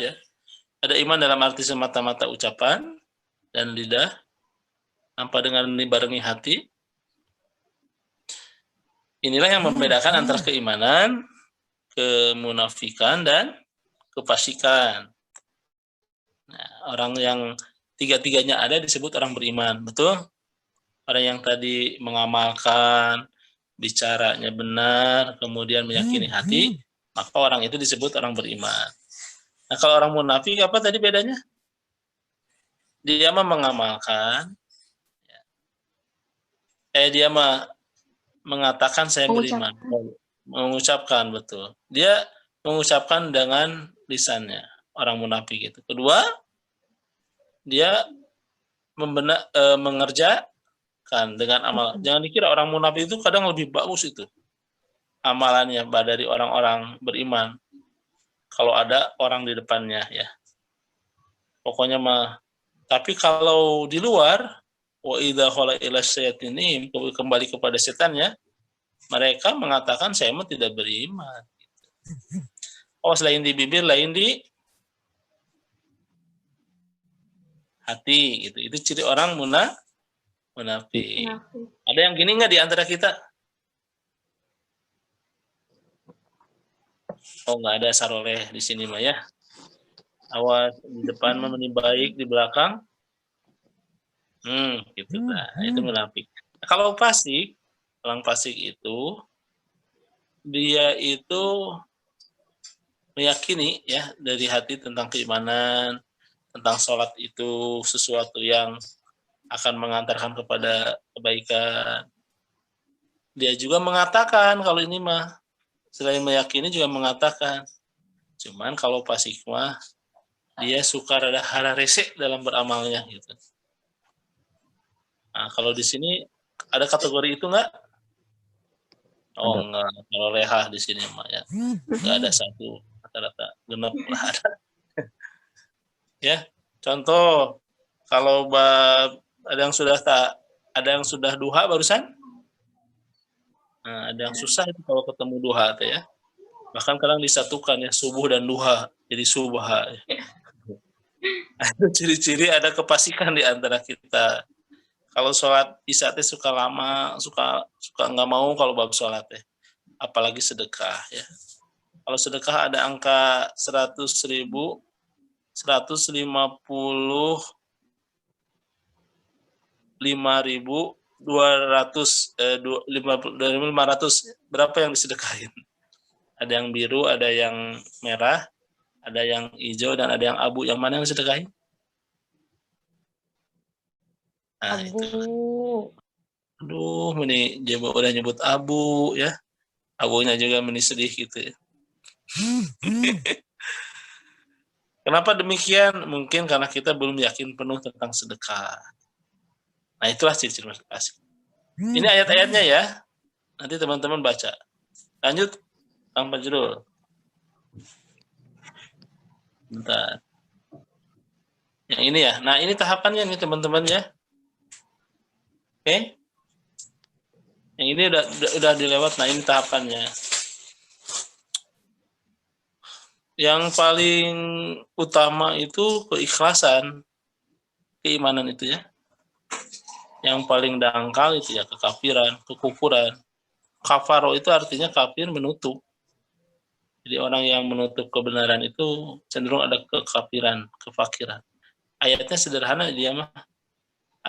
ya. Ada iman dalam arti semata-mata ucapan dan lidah tanpa dengan dibarengi hati. Inilah yang membedakan antara keimanan, kemunafikan, dan kefasikan. Nah, orang yang tiga-tiganya ada disebut orang beriman, betul? Orang yang tadi mengamalkan, bicaranya benar, kemudian meyakini hati, maka orang itu disebut orang beriman. Nah, kalau orang munafik apa tadi bedanya? Dia mah mengamalkan, dia mah mengatakan saya beriman, mengucapkan betul. Dia mengucapkan dengan lisannya, orang munafik itu. Kedua, dia mengerjakan dengan amal. Jangan dikira orang munafik itu kadang lebih bagus itu amalannya dari orang-orang beriman. Kalau ada orang di depannya ya. Pokoknya mah. Tapi kalau di luar, wa idza khala ila syayatinihim, kembali kepada setannya, mereka mengatakan saya mah tidak beriman. Oh, selain di bibir, lain di hati gitu. Itu ciri orang munafik. Ada yang gini nggak di antara kita? Oh, nggak ada saroleh di sini mah ya. Awas di depan mah meni baik, di belakang gitu lah. Itu munafik. Kalau fasik, orang fasik itu dia itu meyakini ya dari hati tentang keimanan, tentang sholat itu sesuatu yang akan mengantarkan kepada kebaikan. Dia juga mengatakan kalau ini mah selain meyakini juga mengatakan. Cuman kalau fasik mah dia suka rada hara resek dalam beramalnya gitu. Nah, kalau di sini ada kategori itu enggak? Oh, enggak. Kalau leha di sini mah ya. Enggak ada satu rata-rata genep lah ada. Ya. Contoh kalau ada yang sudah duha barusan? Nah, ada yang susah itu kalau ketemu duha teh ya. Bahkan kadang disatukan ya subuh dan duha jadi subha. Ada ciri-ciri ada kefasikan di antara kita. Kalau sholat isya teh suka lama, suka nggak mau kalau bab sholat teh. Apalagi sedekah ya. Kalau sedekah ada angka 100.000, 155.500, berapa yang disedekahin? Ada yang biru, ada yang merah, ada yang hijau, dan ada yang abu. Yang mana yang disedekahin? Nah, abu. itu. Aduh, ini dia udah nyebut abu ya. Abunya juga meni sedih gitu ya. Kenapa demikian? Mungkin karena kita belum yakin penuh tentang sedekah. Nah, itulah ciri-ciri fasik. Ini ayat-ayatnya ya. Nanti teman-teman baca. Lanjut, Kang Fajrul. Bentar. Yang ini ya. Nah, ini tahapannya nih teman-teman ya. Oke. Yang ini udah dilewat. Nah, ini tahapannya. Yang paling utama itu keikhlasan, keimanan itu ya. Yang paling dangkal itu ya kekafiran, kekufuran. Kafaro itu artinya kafir, menutup. Jadi orang yang menutup kebenaran itu cenderung ada kekafiran, kefakiran. Ayatnya sederhana dia mah.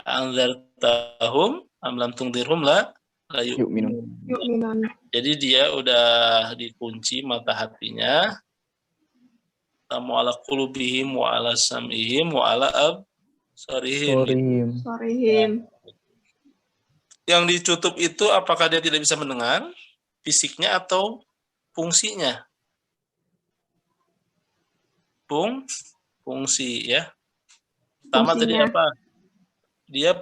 Anzartahum am lam tungdirhum la yu'minun. Jadi dia udah dikunci mata hatinya. Tamu ala qulubihim wa ala sam'ihim wa ala absarihim. Yang ditutup itu apakah dia tidak bisa mendengar fisiknya atau fungsinya? Fungsi ya. Pertama tadi apa? Dia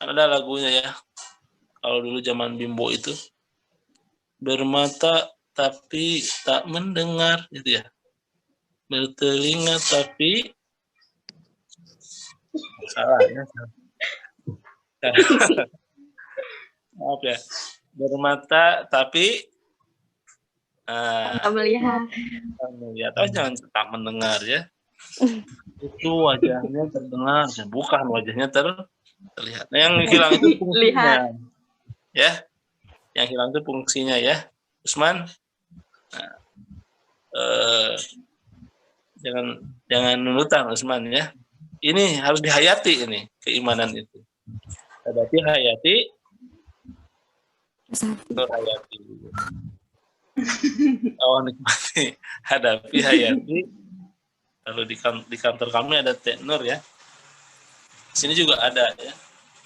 kan ada lagunya ya. Kalau dulu zaman Bimbo itu bermata tapi tak mendengar gitu ya. Bertelinga tapi salah ya. Maaf ya. Bermata tapi Tanpa melihat. Melihat, jangan tak mendengar ya. Itu wajahnya terdengar, bukan wajahnya terlihat. Nah, yang hilang itu fungsinya. Ya, yang hilang itu fungsinya ya, Usman. Nah, jangan nunutan Usman ya. Ini harus dihayati ini keimanan itu. Hadapi hayati. Hayati. Nikmati. Hadapi hayati. Lalu di kantor kami ada Teknur ya. Di sini juga ada ya.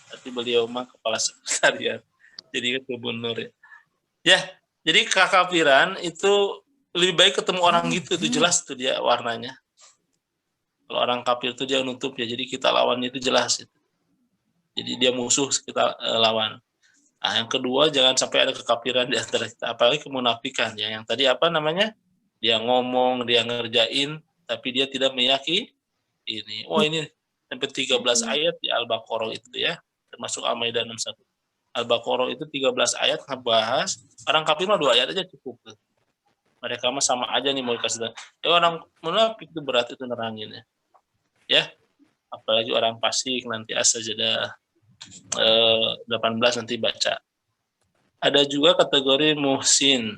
Tapi beliau mah kepala sekretariat. Jadi kebun nur ya. Ya, jadi kekafiran itu lebih baik ketemu orang gitu, itu jelas tuh dia warnanya. Kalau orang kafir itu dia nutup ya, jadi kita lawannya itu jelas itu. Jadi dia musuh kita lawan. Nah, yang kedua jangan sampai ada kekafiran di antara kita, apalagi kemunafikan ya. Yang tadi apa namanya? Dia ngomong, dia ngerjain, tapi dia tidak meyakini ini. Ini sampai 13 ayat di Al-Baqarah itu ya, termasuk Al-Maidah 61. Al-Baqarah itu 13 ayat ngebahas orang kafir mah 2 ayat aja cukup. Mereka mah sama aja nih mau dikasih. Orang munafik itu berat itu neranginnya. Ya. Apalagi orang fasik nanti As-Sajdah 18 nanti baca. Ada juga kategori muhsin.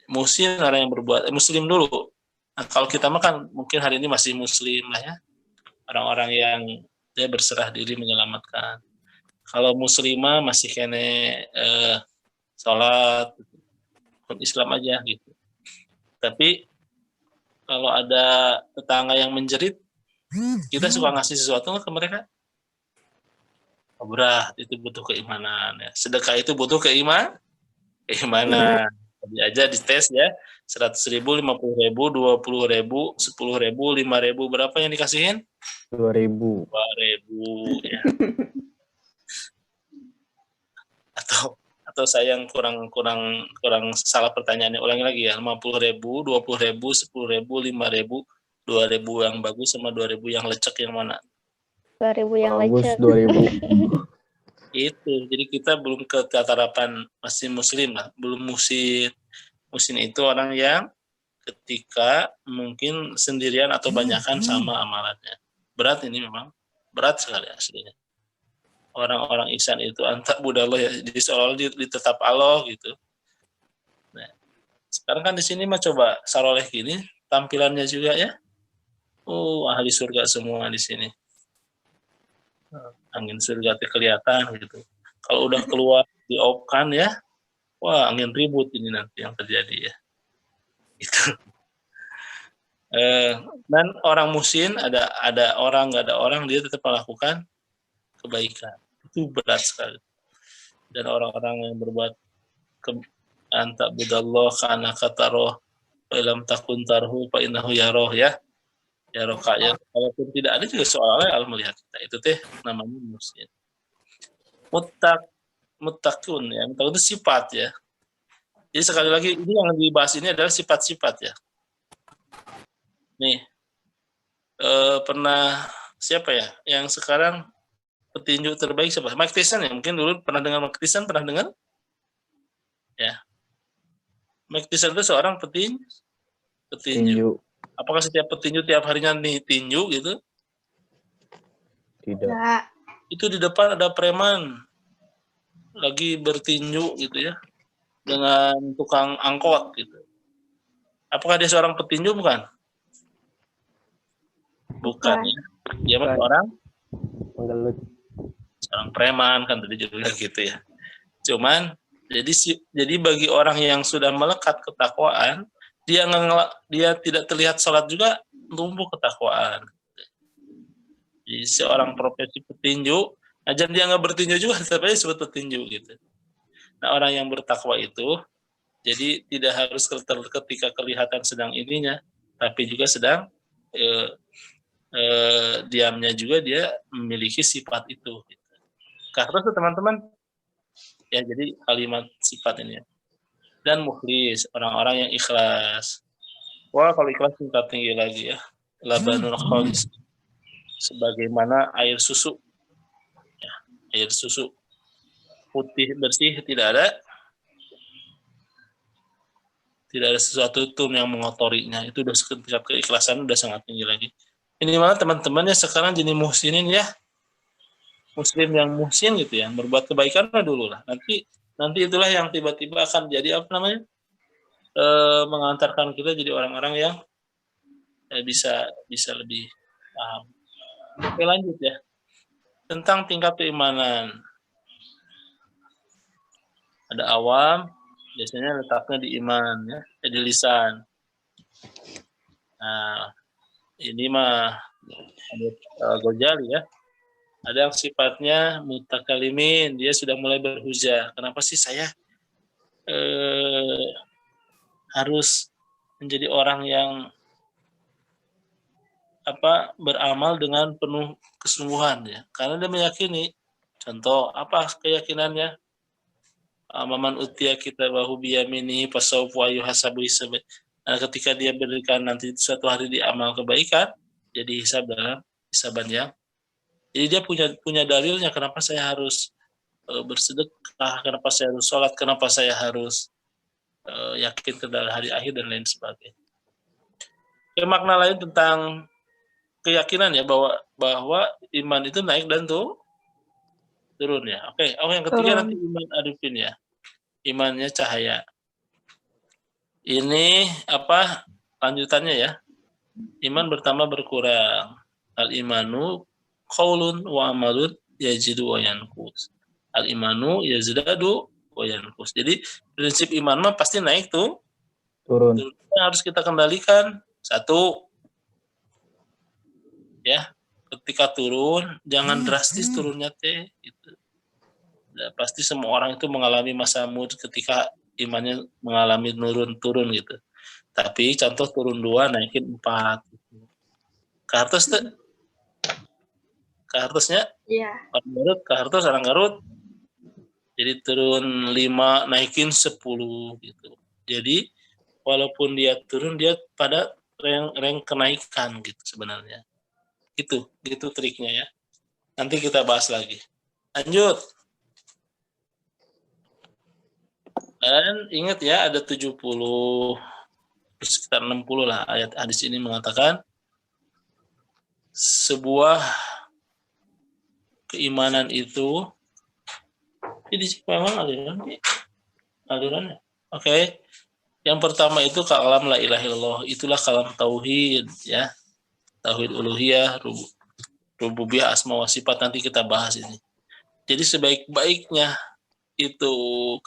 Muhsin orang yang berbuat muslim dulu. Nah, kalau kita mah kan mungkin hari ini masih muslim lah ya. Orang-orang yang dia berserah diri menyelamatkan. Kalau muslimah masih kene sholat, Islam aja gitu. Tapi kalau ada tetangga yang menjerit, kita suka ngasih sesuatu ke mereka. Berat, itu butuh keimanan ya. Sedekah itu butuh keimanan. Tadi aja dites ya. 100.000, 50.000, 20.000, 10.000, 5.000, berapa yang dikasihin? 2.000. 2.000 ya. Atau saya yang kurang salah pertanyaannya, ulangi lagi ya. 50.000, 20.000, 10.000, 5.000, 2.000 yang bagus sama 2.000 yang lecek yang mana? 2.000 yang bagus, lecek. 2.000. Itu. Jadi kita belum ke tataran masih muslim lah, belum musin. Musin itu orang yang ketika mungkin sendirian atau banyakan sama amalannya. Berat ini memang berat sekali aslinya. Orang-orang ihsan itu anta budallah ya, jadi seolah-olah ditetap Allah gitu. Nah, sekarang kan di sini mah coba saroleh gini tampilannya juga ya. Ahli surga semua di sini. Angin surga kelihatan gitu. Kalau udah keluar diopkan ya, angin ribut ini nanti yang terjadi ya. Itu. Dan orang muhsin ada orang nggak ada orang dia tetap melakukan kebaikan. Itu berat sekali. Dan orang-orang yang berbuat anta budallah kana kataroh fa ilam takun tarhu fa innahu yaroh ya. Yaroh kaya. Walaupun tidak ada juga soalnya Allah melihat kita. Itu teh namanya muhsin. Muttaqun ya. Muttaqun itu sifat ya. Jadi sekali lagi ini yang dibahas ini adalah sifat-sifat ya. Nih. Pernah siapa ya yang sekarang petinju terbaik siapa? Mike Tyson ya, mungkin dulu pernah dengar Mike Tyson, pernah dengar? Ya. Mike Tyson itu seorang petinju. Apakah setiap petinju tiap harinya nih tinju gitu? Tidak. Itu di depan ada preman lagi bertinju gitu ya dengan tukang angkot gitu. Apakah dia seorang petinju bukan? Bukan ya. Dia seorang preman kan tadi judulnya gitu ya. Cuman jadi bagi orang yang sudah melekat ketakwaan, dia tidak terlihat sholat juga tumbuh ketakwaan. Jadi seorang profesi petinju, ajar dia nggak bertinju juga tetap aja disebut petinju gitu. Nah orang yang bertakwa itu, jadi tidak harus ketika kelihatan sedang ininya, tapi juga sedang diamnya juga dia memiliki sifat itu. Gitu. Karena tuh teman-teman, ya jadi kalimat sifat ini ya. Dan mukhlis, orang-orang yang ikhlas. Kalau ikhlas tingkat tinggi lagi ya. Labanul khalis. Sebagaimana air susu. Ya, air susu putih bersih tidak ada Tidak ada sesuatu tun yang mengotorinya. Itu udah tingkat keikhlasan udah sangat tinggi lagi. Ini malah teman-temannya sekarang jadi muhsinin ya. Muslim yang muhsin gitu ya, berbuat kebaikan dulu lah. Nanti itulah yang tiba-tiba akan jadi apa namanya? Mengantarkan kita jadi orang-orang yang bisa lebih paham. Oke, lanjut ya. Tentang tingkat keimanan. Ada awam, biasanya letaknya di iman ya, di lisan. Nah, ini mah Ghazali ya. Ada yang sifatnya mutakalimin, dia sudah mulai berhujah. Kenapa sih saya harus menjadi orang yang beramal dengan penuh kesungguhan ya? Karena dia meyakini. Contoh, apa keyakinannya? Maman utia kita bahu biyamini pasawfu ayuhasabu hisab. Nah, ketika dia berikan nanti suatu hari di amal kebaikan, jadi hisab dalam hisaban yang. Jadi dia punya dalilnya kenapa saya harus bersedekah, kenapa saya harus sholat, kenapa saya harus yakin kepada hari akhir dan lain sebagainya. Oke, makna lain tentang keyakinan ya bahwa iman itu naik dan turun ya. Oke, yang ketiga nanti iman arifin ya. Imannya cahaya. Ini lanjutannya ya. Iman bertambah berkurang. Al-imanu qaulun wa amalun yazidu wa yanqus. Al-imanu yazdadu wa yanqus. Jadi prinsip iman mah pasti naik tuh. Turun. Harus kita kendalikan. Satu, ya, ketika turun jangan drastis turunnya teh gitu. Ya, pasti semua orang itu mengalami masa mood ketika imannya mengalami turun gitu. Tapi contoh turun 2 naikin 4 gitu. Kartusnya Iya. orang Garut jadi turun 5 naikin 10 gitu. Jadi walaupun dia turun dia pada reng kenaikan gitu sebenarnya. Gitu triknya ya. Nanti kita bahas lagi. Lanjut. Dan ingat ya ada 70 sekitar 60 lah ayat hadis ini mengatakan sebuah keimanan itu jadi memang alirannya. Oke. Yang pertama itu kalam la ilaha illallah, itulah kalam tauhid ya. Tauhid uluhiyah, rububiyah, asma wa sifat, nanti kita bahas ini. Jadi sebaik-baiknya itu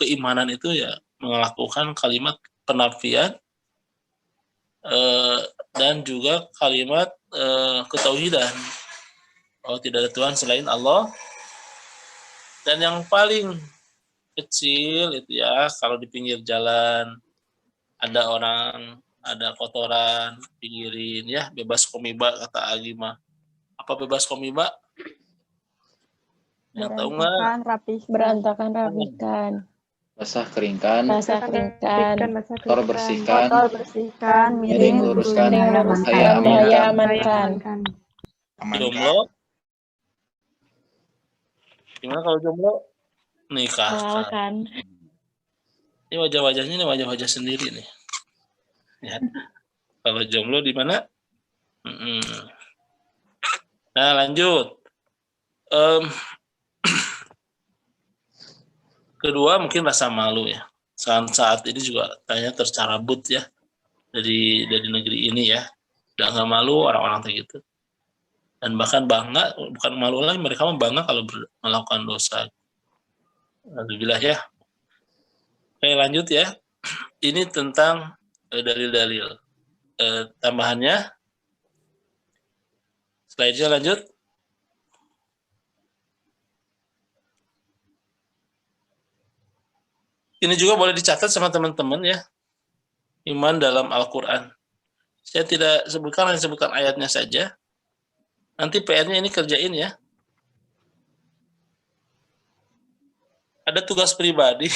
keimanan itu ya melakukan kalimat penafian dan juga kalimat ketauhidan. Oh, tidak ada Tuhan selain Allah. Dan yang paling kecil itu ya kalau di pinggir jalan ada kotoran, pinggirin ya, bebas komiba kata Agi mah. Apa bebas komiba? Yang tahu nggak? Berantakan, rapikan. Basah keringkan, Kotor bersihkan, miring luruskan, bahaya amankan. Jomblo? Gimana kalau jomblo? Nikah. Halalkan. Ini wajah-wajahnya ini wajah-wajah sendiri nih. Ya. Kalau jomblo di mana? Nah, lanjut. Kedua mungkin rasa malu ya. Saat ini juga tanya tercarabut ya dari negeri ini ya. Udah nggak malu orang-orang kayak gitu. Dan bahkan bangga, bukan malu lagi, mereka bangga kalau melakukan dosa. Alhamdulillah ya. Oke, lanjut ya. Ini tentang dalil-dalil. Tambahannya. Slide-nya lanjut. Ini juga boleh dicatat sama teman-teman ya. Iman dalam Al-Quran. Saya tidak hanya sebutkan ayatnya saja. Nanti PR-nya ini kerjain ya. Ada tugas pribadi.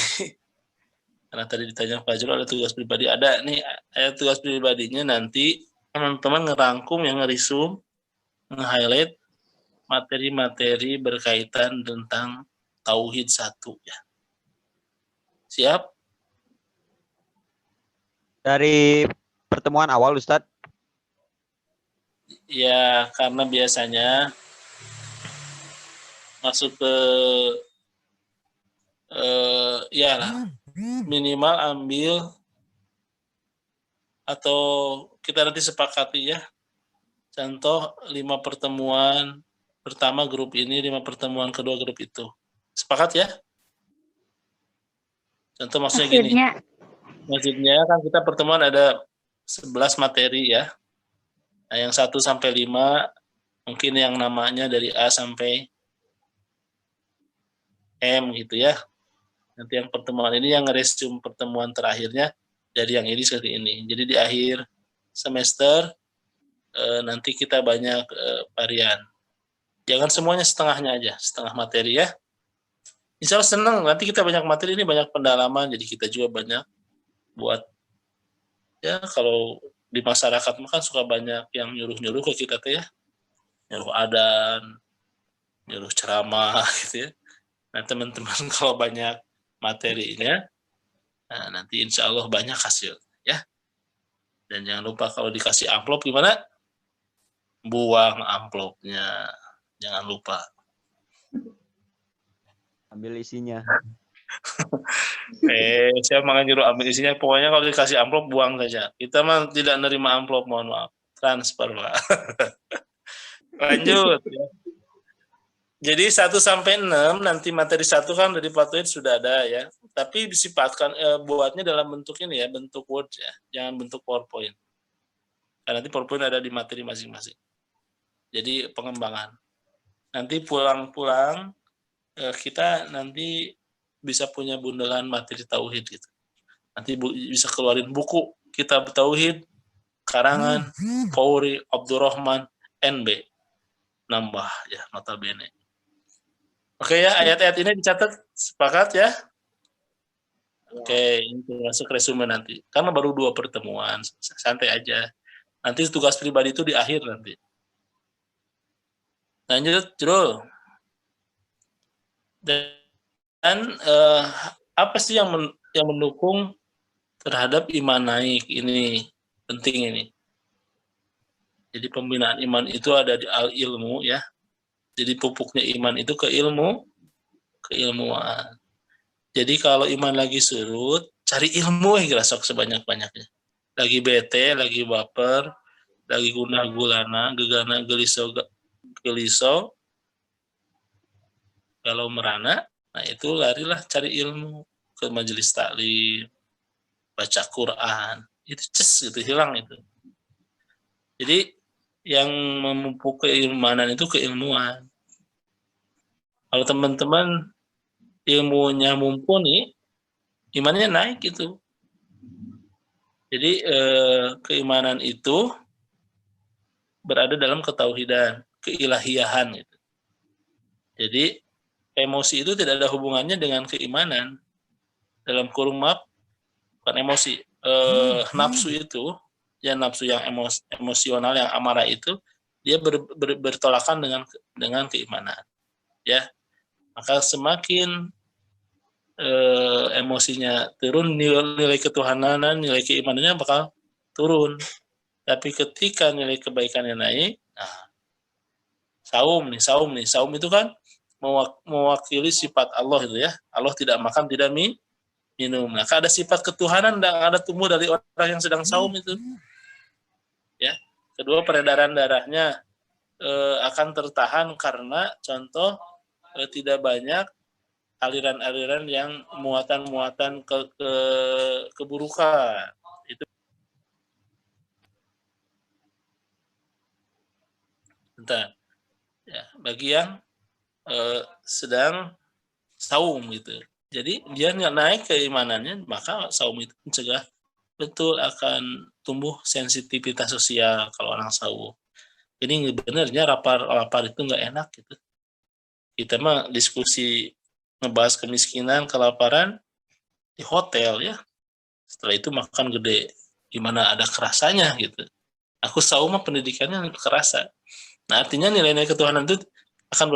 Karena tadi ditanya Fajrul ada tugas pribadi. Ada nih ayat tugas pribadinya nanti teman-teman ngerangkum yang ngerisum, nge-highlight materi-materi berkaitan tentang Tauhid 1 ya. Siap? Dari pertemuan awal, Ustadz. Ya, karena biasanya masuk ke ya minimal ambil atau kita nanti sepakati ya. Contoh 5 pertemuan pertama grup ini, 5 pertemuan kedua grup itu. Sepakat ya? Contoh maksudnya gini. Maksudnya kan kita pertemuan ada 11 materi ya. Nah, yang 1 sampai 5 mungkin yang namanya dari A sampai M gitu ya. Nanti yang pertemuan ini yang ngeresume pertemuan terakhirnya dari yang ini seperti ini. Jadi di akhir semester nanti kita banyak varian. Jangan semuanya setengahnya aja, setengah materi ya. Insya Allah senang, nanti kita banyak materi ini, banyak pendalaman, jadi kita juga banyak buat, ya kalau di masyarakat kan suka banyak yang nyuruh-nyuruh ke kita tuh ya. Nyuruh adan, nyuruh ceramah gitu ya. Nah teman-teman kalau banyak materinya, nah, nanti insya Allah banyak hasil ya. Dan jangan lupa kalau dikasih amplop gimana? Buang amplopnya, jangan lupa. Ambil isinya. Saya malah nyuruh ambil isinya. Pokoknya kalau dikasih amplop buang saja. Kita mah tidak nerima amplop, mohon maaf. Transfer lah. Lanjut. Ya. Jadi 1 sampai 6 nanti materi 1 kan dari Pak Tuit sudah ada ya. Tapi disifatkan buatnya dalam bentuk ini ya, bentuk Word ya. Jangan bentuk PowerPoint. Karena nanti PowerPoint ada di materi masing-masing. Jadi pengembangan. Nanti pulang-pulang kita nanti bisa punya bundelan materi tauhid gitu. Nanti bisa keluarin buku kitab tauhid karangan Fauri Abdurrahman NB. Nambah ya notabene. Oke ya, ayat-ayat ini dicatat, sepakat ya? Oke, ini masuk resume nanti. Karena baru 2 pertemuan, santai aja. Nanti tugas pribadi itu di akhir nanti. Lanjut, Jrul. Dan apa sih yang mendukung terhadap iman naik ini? Penting ini. Jadi pembinaan iman itu ada di al-ilmu ya. Jadi pupuknya iman itu ke keilmuan. Jadi kalau iman lagi surut, cari ilmu ya sok sebanyak-banyaknya. Lagi bete, lagi baper, lagi gundah gulana, gegana geliso, kalau merana, nah itu larilah cari ilmu ke majelis taklim, baca Quran, itu gitu hilang itu. Jadi yang memupuk keimanan itu keilmuan. Kalau teman-teman ilmunya mumpuni, imannya naik gitu. Jadi keimanan itu berada dalam ketauhidan, keilahiyahan gitu. Jadi emosi itu tidak ada hubungannya dengan keimanan. Dalam kurung maaf, bukan emosi, nafsu itu, ya nafsu yang emosional, yang amarah itu, dia bertolakan dengan keimanan. Ya, maka semakin emosinya turun, nilai ketuhanan, nilai keimanannya bakal turun. Tapi ketika nilai kebaikannya naik, nah, saum itu kan mewakili sifat Allah itu ya. Allah tidak makan, tidak minum. Nah, ada sifat ketuhanan dan ada tumbuh dari orang yang sedang saum itu. Ya. Kedua, peredaran darahnya akan tertahan karena contoh tidak banyak aliran-aliran yang muatan-muatan keburukan. Itu bentar. Ya, bagi yang sedang saum gitu. Jadi dia nggak naik keimanannya, maka saum itu mencegah betul akan tumbuh sensitivitas sosial kalau orang saum. Ini benernya lapar itu nggak enak gitu. Kita mah diskusi ngebahas kemiskinan, kelaparan di hotel ya. Setelah itu makan gede, gimana ada kerasanya gitu. Aku saum mah pendidikannya kerasa. Nah artinya nilai-nilai ketuhanan itu akan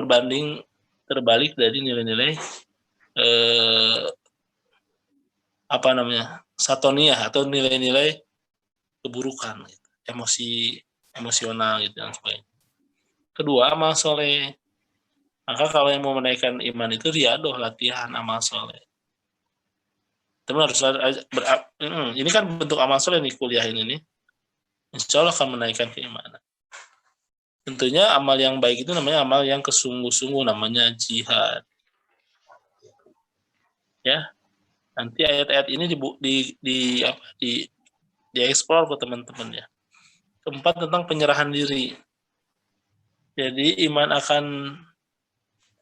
terbalik dari nilai-nilai satonia atau nilai-nilai keburukan, gitu. Emosional gitu dan sebagainya. Kedua, amal soleh. Maka kalau yang mau menaikkan iman itu riadoh, latihan amal soleh. Teman harus ini kan bentuk amal soleh nih, kuliah ini nih. Insya Allah akan menaikkan keimanan. Tentunya amal yang baik itu namanya amal yang kesungguh-sungguh, namanya jihad. Ya, nanti ayat-ayat ini dieksplor ke teman-teman ya. Keempat, tentang penyerahan diri. Jadi iman akan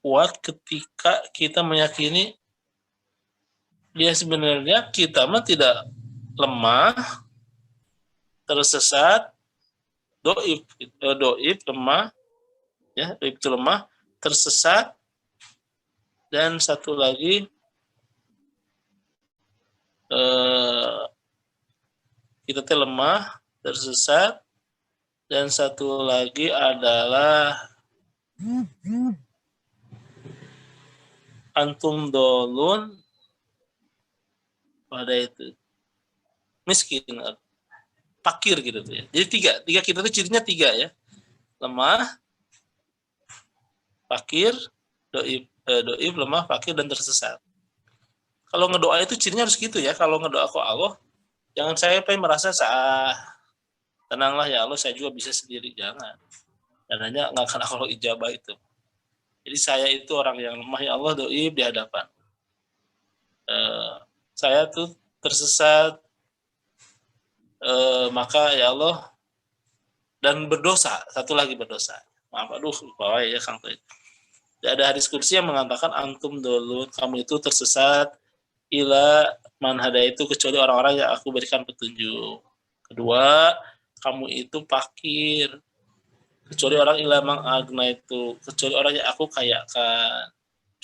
kuat ketika kita meyakini ya sebenarnya kita mah tidak lemah, tersesat, doib lemah, ya, doib itu lemah, tersesat, dan satu lagi kita lemah, tersesat, dan satu lagi adalah antum dolun pada itu miskin, fakir gitu tuh ya. Jadi tiga kita tuh cirinya tiga ya, lemah, fakir, doib lemah, fakir, dan tersesat. Kalau ngedoa itu cirinya harus gitu ya. Kalau ngedoa ke Allah, jangan saya merasa tenanglah ya Allah, saya juga bisa sendiri, jangan. Dan hanya nggak akan Allah ijabah itu. Jadi saya itu orang yang lemah ya Allah, doib di hadapan. Saya tuh tersesat, maka ya Allah, dan berdosa, satu lagi berdosa. Maaf, lupa ya Kang Toid. Ada hadis kursi yang mengatakan antum dolun, kamu itu tersesat ila man hadaitu, kecuali orang-orang yang aku berikan petunjuk. Kedua, kamu itu fakir, kecuali orang ila mang agna itu, kecuali orang yang aku kayakan,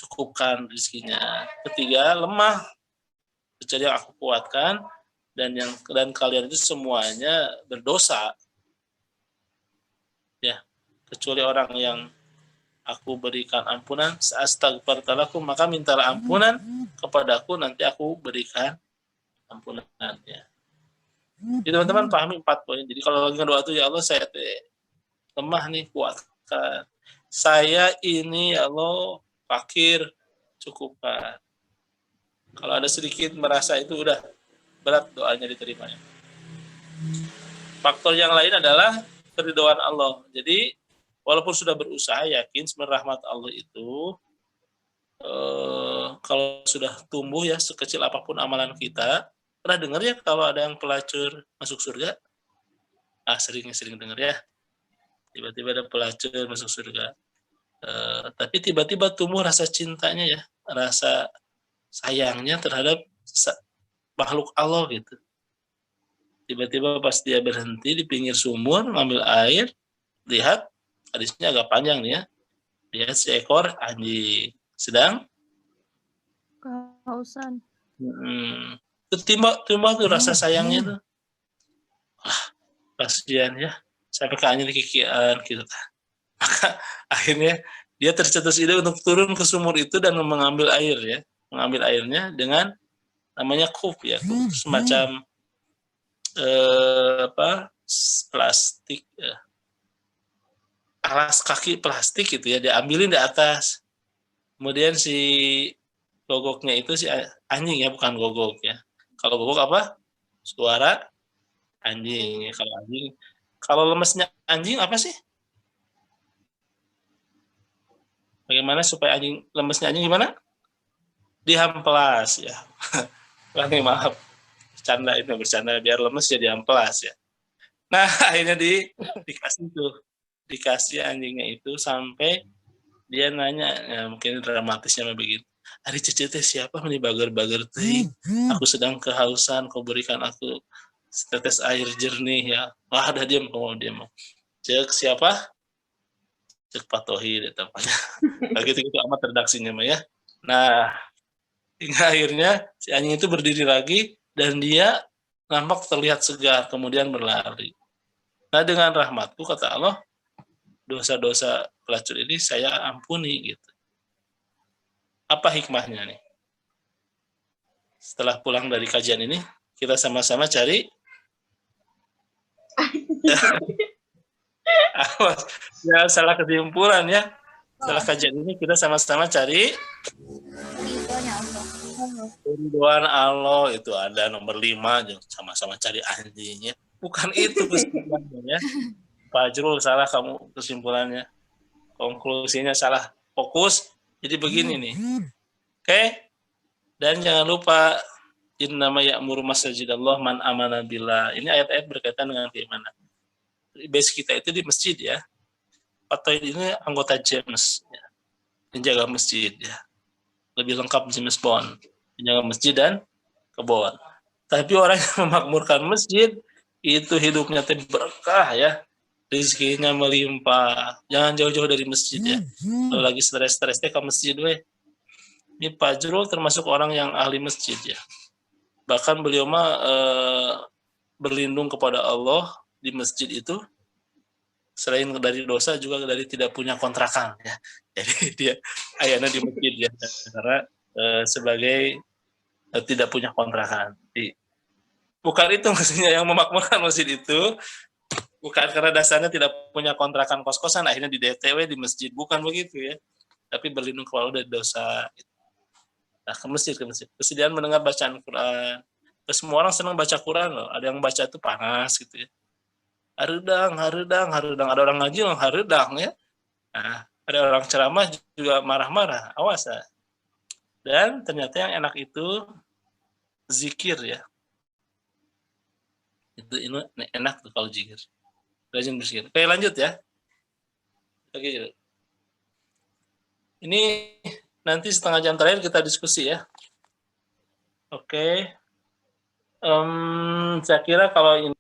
cukupkan rezekinya. Ketiga, lemah, kecuali yang aku kuatkan, dan kalian itu semuanya berdosa. Ya, kecuali orang yang aku berikan ampunan, astagfirullah, maka mintalah ampunan kepadaku, nanti aku berikan ampunan ya. Jadi teman-teman pahami 4 poin. Jadi kalau lagi doa itu ya Allah, saya lemah nih, kuatkan. Saya ini ya Allah fakir, cukupkan. Kalau ada sedikit merasa itu udah berat doanya diterimanya. Faktor yang lain adalah keridhaan Allah. Jadi walaupun sudah berusaha, yakin sebenarnya rahmat Allah itu kalau sudah tumbuh ya, sekecil apapun amalan kita. Pernah dengar ya kalau ada yang pelacur masuk surga? Sering dengar ya. Tiba-tiba ada pelacur masuk surga. Tapi tiba-tiba tumbuh rasa cintanya ya, rasa sayangnya terhadap makhluk Allah gitu. Tiba-tiba pas dia berhenti di pinggir sumur ngambil air, lihat hadisnya agak panjang nih ya. Lihat seekor anjing sedang Kehausan. Timbul tuh rasa sayangnya tuh. Kasihan ya, sampai ke anjing kikian gitu. Maka akhirnya dia tercetus ide untuk turun ke sumur itu dan mengambil air ya, mengambil airnya dengan namanya kup ya, semacam plastik ya. Alas kaki plastik gitu ya, diambilin di atas. Kemudian si gogoknya itu si anjing ya, bukan gogok ya. Kalau gogok apa? Suara anjing. Kalau anjing, kalau lemesnya anjing apa sih? Bagaimana supaya lemesnya anjing gimana? Dihamplas ya. Maaf, bercanda biar lemes ya dihamplas ya. Nah akhirnya dikasih anjingnya itu sampai dia nanya, ya mungkin dramatisnya begitu. Hari cecete siapa nih bager-bager teh? Aku sedang kehausan, kau berikan aku setetes air jernih ya. Wah, ada diam, Cek siapa? Cek Patohi tampaknya. Begitu itu amat redaksinya mah ya. Nah, hingga akhirnya si anjing itu berdiri lagi dan dia nampak terlihat segar, kemudian berlari. Nah, dengan rahmatku kata Allah, dosa-dosa pelacur ini saya ampuni gitu. Apa hikmahnya nih? Setelah pulang dari kajian ini, kita sama-sama cari Awas, ya salah kesimpulan ya. Setelah kajian ini kita sama-sama cari ridhoan Allah, itu ada nomor 5, sama-sama cari anjingnya. Bukan itu kesimpulannya ya. Fajrul, salah kamu kesimpulannya. Konklusinya salah. Fokus. Jadi begini nih. Oke? Dan jangan lupa innama ya'muru masajidallah man amana billah. Ini ayat-ayat berkaitan dengan keimanan. Base kita itu di masjid ya. Atau ini anggota James ya. Menjaga masjid ya. Lebih lengkap James Bond. Menjaga masjid dan kebon. Tapi orang yang memakmurkan masjid itu hidupnya berkah ya. Rizkinya melimpah. Jangan jauh-jauh dari masjid ya. Kalau lagi stres-stresnya ke masjid weh. Ini Fajrul termasuk orang yang ahli masjid ya. Bahkan beliau mah berlindung kepada Allah di masjid itu selain dari dosa juga dari tidak punya kontrakan ya. Jadi dia ayana di masjid ya karena sebagai tidak punya kontrakan. Jadi, bukan itu maksudnya yang memakmurkan masjid itu, bukan karena dasarnya tidak punya kontrakan kos-kosan akhirnya di DTW di masjid, bukan begitu ya. Tapi berlindung kepada Allah dari dosa. Nah, ke masjid. Kesediaan mendengar bacaan Quran. Semua orang senang baca Quran loh. Ada yang baca itu panas gitu ya. Harudang. Ada orang ngaji yang harudang ya. Nah, ada orang ceramah juga marah-marah. Awas ya. Dan ternyata yang enak itu zikir ya. Itu enak tuh kalau zikir. Rajin berzikir. Oke, lanjut ya. Oke. Ini nanti setengah jam terakhir kita diskusi ya. Oke. Saya kira kalau ini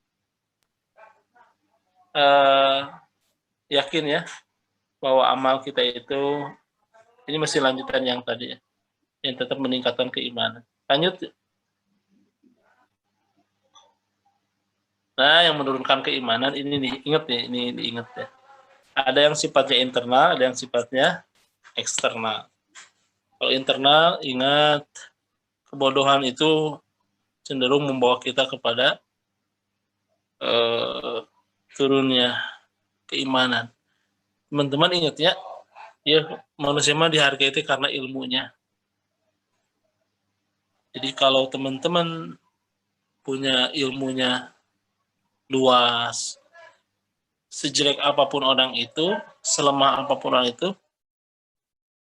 yakin ya bahwa amal kita itu ini masih lanjutan yang tadi ya, yang tetap meningkatkan keimanan. Lanjut. Nah, yang menurunkan keimanan ini nih, ingat nih, ini diingat ya. Ada yang sifatnya internal, ada yang sifatnya eksternal. Kalau internal, ingat kebodohan itu cenderung membawa kita kepada turunnya keimanan. Teman-teman ingat ya, manusia mah dihargai itu karena ilmunya. Jadi kalau teman-teman punya ilmunya luas, sejelek apapun orang itu, selemah apapun orang itu,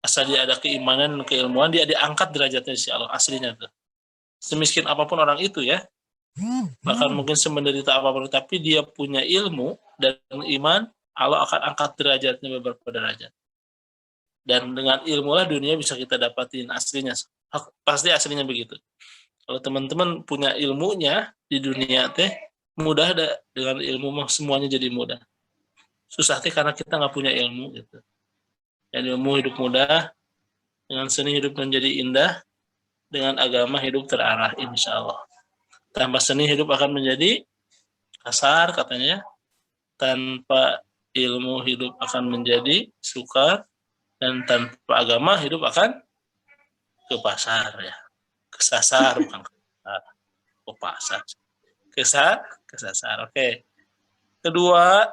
asal dia ada keimanan dan keilmuan, dia diangkat derajatnya si Allah aslinya tuh. Semiskin apapun orang itu ya, bahkan mungkin semenderita apapun, tapi dia punya ilmu dan iman, Allah akan angkat derajatnya beberapa derajat. Dan dengan ilmu lah dunia bisa kita dapatin aslinya. Pasti aslinya begitu. Kalau teman-teman punya ilmunya di dunia teh, mudah ada dengan ilmu semuanya jadi mudah. Susah teh karena kita nggak punya ilmu gitu. Dan ilmu hidup mudah, dengan seni hidup menjadi indah, dengan agama hidup terarah insya Allah. Tanpa seni hidup akan menjadi kasar katanya, tanpa ilmu hidup akan menjadi sukar, dan tanpa agama hidup akan ke pasar ya. Kesasar bukan ke pasar. Kesasar. Oke. Kedua,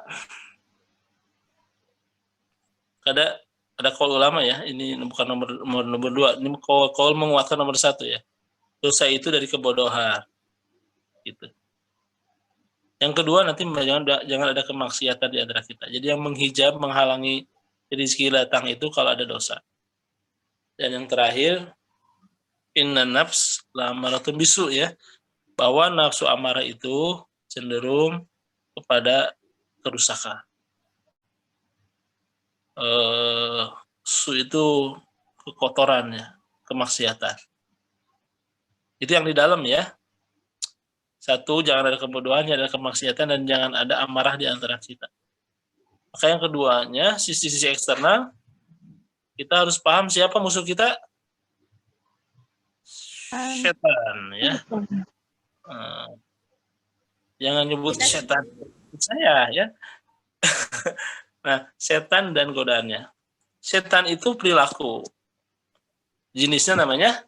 ada kaul ulama ya. Ini bukan nomor 2. Ini kaul menguatkan nomor 1 ya. Dosa itu dari kebodohan. Gitu. Yang kedua nanti jangan ada kemaksiatan di antara kita. Jadi yang menghijab, menghalangi rezeki datang itu kalau ada dosa. Dan yang terakhir, inna nafs la'amaratun bisu ya. Bahwa nafsu amarah itu cenderung kepada kerusakan. Su itu kekotoran ya, kemaksiatan. Itu yang di dalam ya. 1, jangan ada kebodohan, jangan ada kemaksiatan, dan jangan ada amarah di antara kita. Maka yang keduanya, sisi-sisi eksternal, kita harus paham siapa musuh kita. Setan ya. Jangan nyebut setan saya ya. Nah, setan dan godaannya. Setan itu perilaku. Jenisnya namanya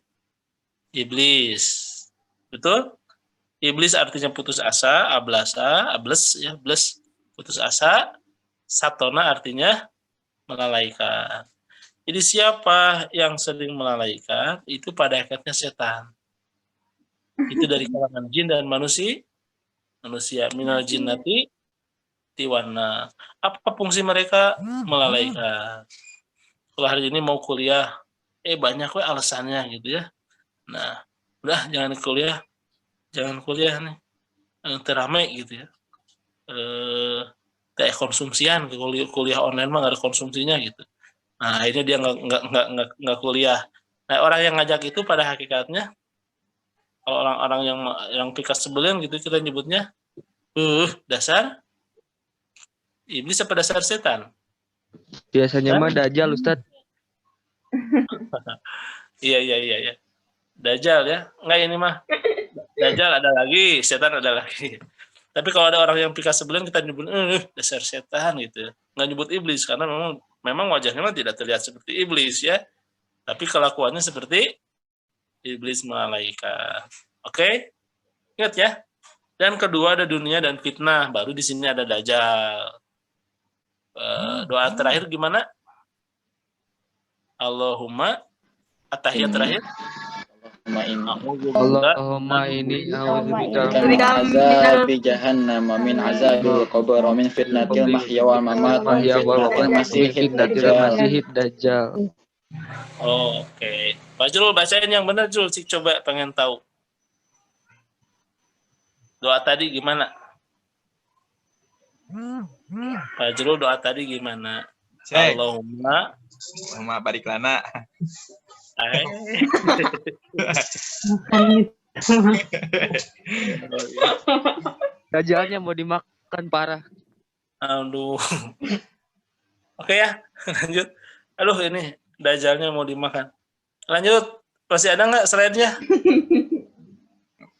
iblis. Betul? Iblis artinya putus asa, ables ya, bles, putus asa. Satona artinya melalaikan. Jadi siapa yang sering melalaikan itu pada akhirnya setan. Itu dari kalangan jin dan manusia. Minal jinnati tiwana. Apa fungsi mereka? Melalaikan. Kalau hari ini mau kuliah, banyak alasannya gitu ya. Nah, udah jangan kuliah nih, teramai gitu ya. Kayak konsumsian, kuliah online mah nggak ada konsumsinya gitu. Nah, akhirnya dia nggak kuliah. Nah, orang yang ngajak itu pada hakikatnya, kalau orang-orang yang pikas sebelin gitu kita nyebutnya, dasar iblis apa dasar setan? Biasanya mah Dajjal, Ustadz. Iya. Dajjal ya. Enggak, ini mah Dajjal ada lagi, setan ada lagi. Tapi kalau ada orang yang pikas sebelin kita nyebut dasar setan gitu. Nggak nyebut iblis karena memang wajahnya mah tidak terlihat seperti iblis ya. Tapi kelakuannya seperti iblis melalaikan. Oke? Ingat ya. Dan kedua ada dunia dan fitnah. Baru di sini ada Dajjal. Doa terakhir gimana? Allahumma, at-tahiyat terakhir. Allahumma ini Bika min azabi jahannam wa min azabil qabr wa min fitnatil mahya wal mamat wa min fitnatil masihid dajjal. Oke. Pak Jul, bacain yang benar Jul. Coba pengen tahu. Doa tadi gimana? Pak Jul, doa tadi gimana? Cek. Allahumma barik lana. Dajjalnya mau dimakan parah. Aduh. Oke ya, lanjut. Aduh, ini Dajjalnya mau dimakan. Lanjut. Masih ada nggak slide-nya?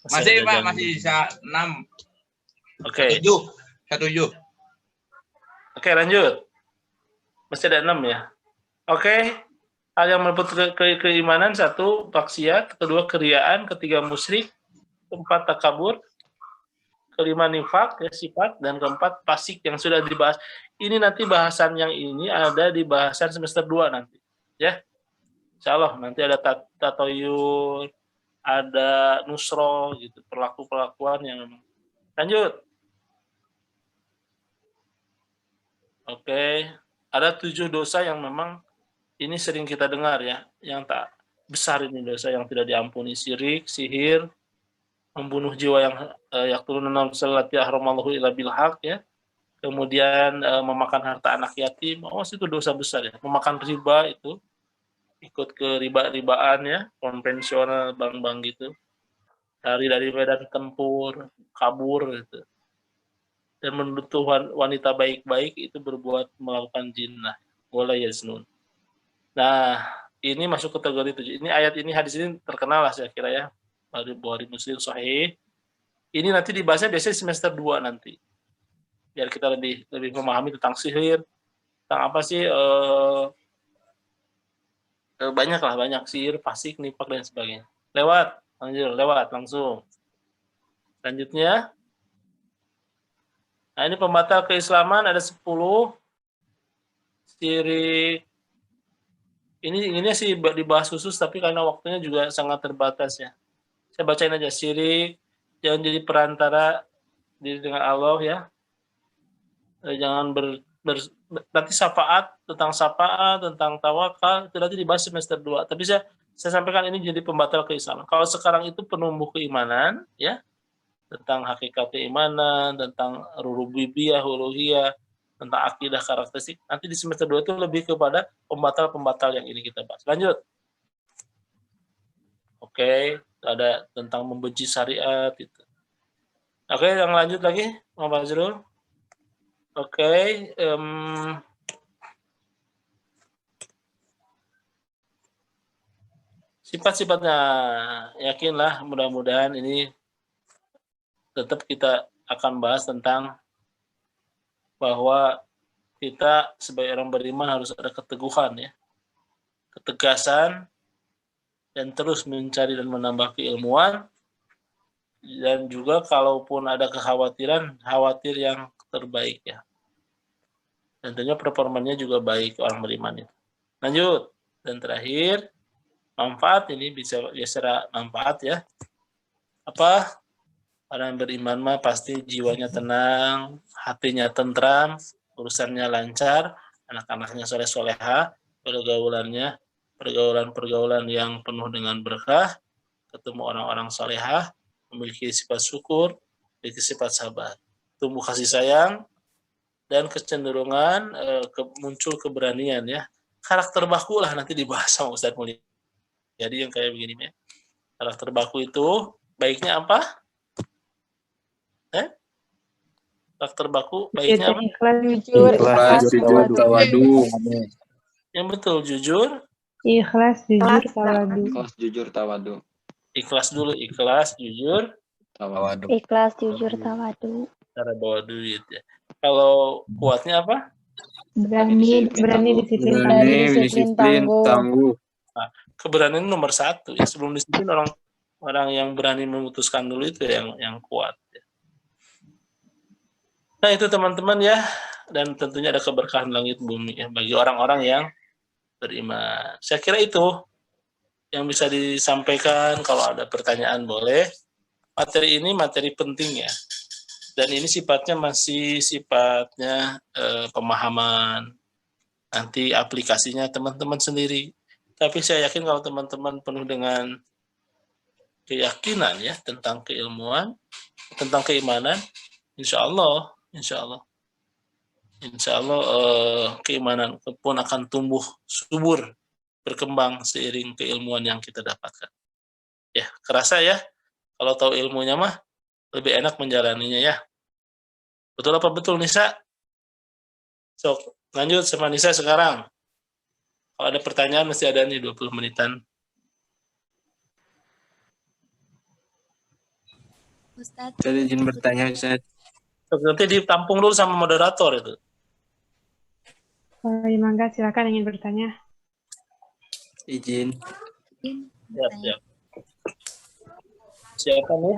Masih Pak, masih bisa 6. Oke. 7. Oke, lanjut. Masih ada 6 ya. Oke. Hal yang meliput keimanan, 1, maksiat, 2, keriaan, 3, musyrik, 4, takabur, 5, nifak, ya, sifat, dan 4, fasik yang sudah dibahas. Ini nanti bahasan yang ini ada di bahasan semester 2 nanti. Ya. Insyaallah nanti ada tatoyur, ada nusro gitu, perlakuan yang lanjut. Oke, ada 7 dosa yang memang ini sering kita dengar ya, yang tak besar ini dosa yang tidak diampuni: syirik, sihir, membunuh jiwa yang yaqtuluna nafsallati ahramallahu illa bil haq ya. Kemudian memakan harta anak yatim, itu dosa besar ya. Memakan riba itu, ikut ke riba-ribaan ya, konvensional bank-bank gitu. Lari dari medan tempur, kabur gitu. Dan menuduh wanita baik-baik itu berbuat melakukan jinah, wala yaznun. Nah, ini masuk kategori 7. Ini ayat ini, hadis ini terkenal lah saya kira ya. Bukhari Muslim Sahih. Ini nanti dibahasnya biasanya semester 2 nanti. Biar kita lebih memahami tentang sihir, tentang apa sih, banyak sihir, fasik, nifak, dan sebagainya. Lewat langsung. Selanjutnya, nah ini pembatal keislaman ada 10. Syirik. Ini sih dibahas khusus, tapi karena waktunya juga sangat terbatas ya. Saya bacain aja. Syirik, jangan jadi perantara diri dengan Allah ya. Jangan nanti syafaat, tentang tawakal, itu nanti dibahas semester 2. Tapi saya sampaikan ini jadi pembatal keislaman. Kalau sekarang itu penumbuh keimanan ya, tentang hakikat keimanan, tentang rububiyah, uluhiyah, tentang akidah, karakteristik. Nanti di semester 2 itu lebih kepada pembatal-pembatal yang ini kita bahas. Lanjut. Oke, ada tentang membenci syariat itu. Oke, yang lanjut lagi, Pak Fazrul. Oke, sifat-sifatnya, yakinlah, mudah-mudahan ini tetap kita akan bahas tentang bahwa kita sebagai orang beriman harus ada keteguhan ya, ketegasan, dan terus mencari dan menambah keilmuan Dan juga kalaupun ada kekhawatiran, khawatir yang terbaik ya. Tentunya performanya juga baik orang beriman itu. Lanjut. Dan terakhir, manfaat ini bisa secara manfaat ya. Apa? Orang beriman mah pasti jiwanya tenang, hatinya tentram, urusannya lancar, anak-anaknya soleh-soleha, pergaulan yang penuh dengan berkah, ketemu orang-orang solehah, memiliki sifat syukur, memiliki sifat sabar, tumbuh kasih sayang, dan kecenderungan muncul keberanian ya. Karakter baku lah nanti dibahas sama Ustadz Mulia. Jadi yang kayak begini ya. Karakter baku itu baiknya apa? Karakter baku baiknya apa? Ikhlas, jujur, tawadu. Yang betul jujur. Ikhlas, jujur, tawadu. Ikhlas, jujur, tawadu. Ikhlas dulu, ikhlas, jujur, Tawadu. Ikhlas, jujur, tawadu. cara bawa duit ya. Kalau kuatnya apa? Berani disiplin, tangguh. Nah, keberanian nomor 1 ya. Sebelum disiplin orang yang berani memutuskan dulu itu yang kuat ya. Nah itu teman-teman ya, dan tentunya ada keberkahan langit bumi ya bagi orang-orang yang beriman. Saya kira itu yang bisa disampaikan. Kalau ada pertanyaan boleh. Materi ini materi penting ya, dan ini masih sifatnya pemahaman. Nanti aplikasinya teman-teman sendiri. Tapi saya yakin kalau teman-teman penuh dengan keyakinan ya tentang keilmuan, tentang keimanan, insya Allah keimanan pun akan tumbuh subur, berkembang seiring keilmuan yang kita dapatkan. Ya, kerasa ya, kalau tahu ilmunya mah lebih enak menjalaninya ya. Betul apa betul Nisa? Sok, lanjut sama Nisa sekarang. Kalau ada pertanyaan masih ada nih 20 menitan. Ustadz. Saya izin bertanya, Ustadz. Nanti ditampung dulu sama moderator itu. Oh, mangga silakan ingin bertanya. Izin. Siap. Siapa nih?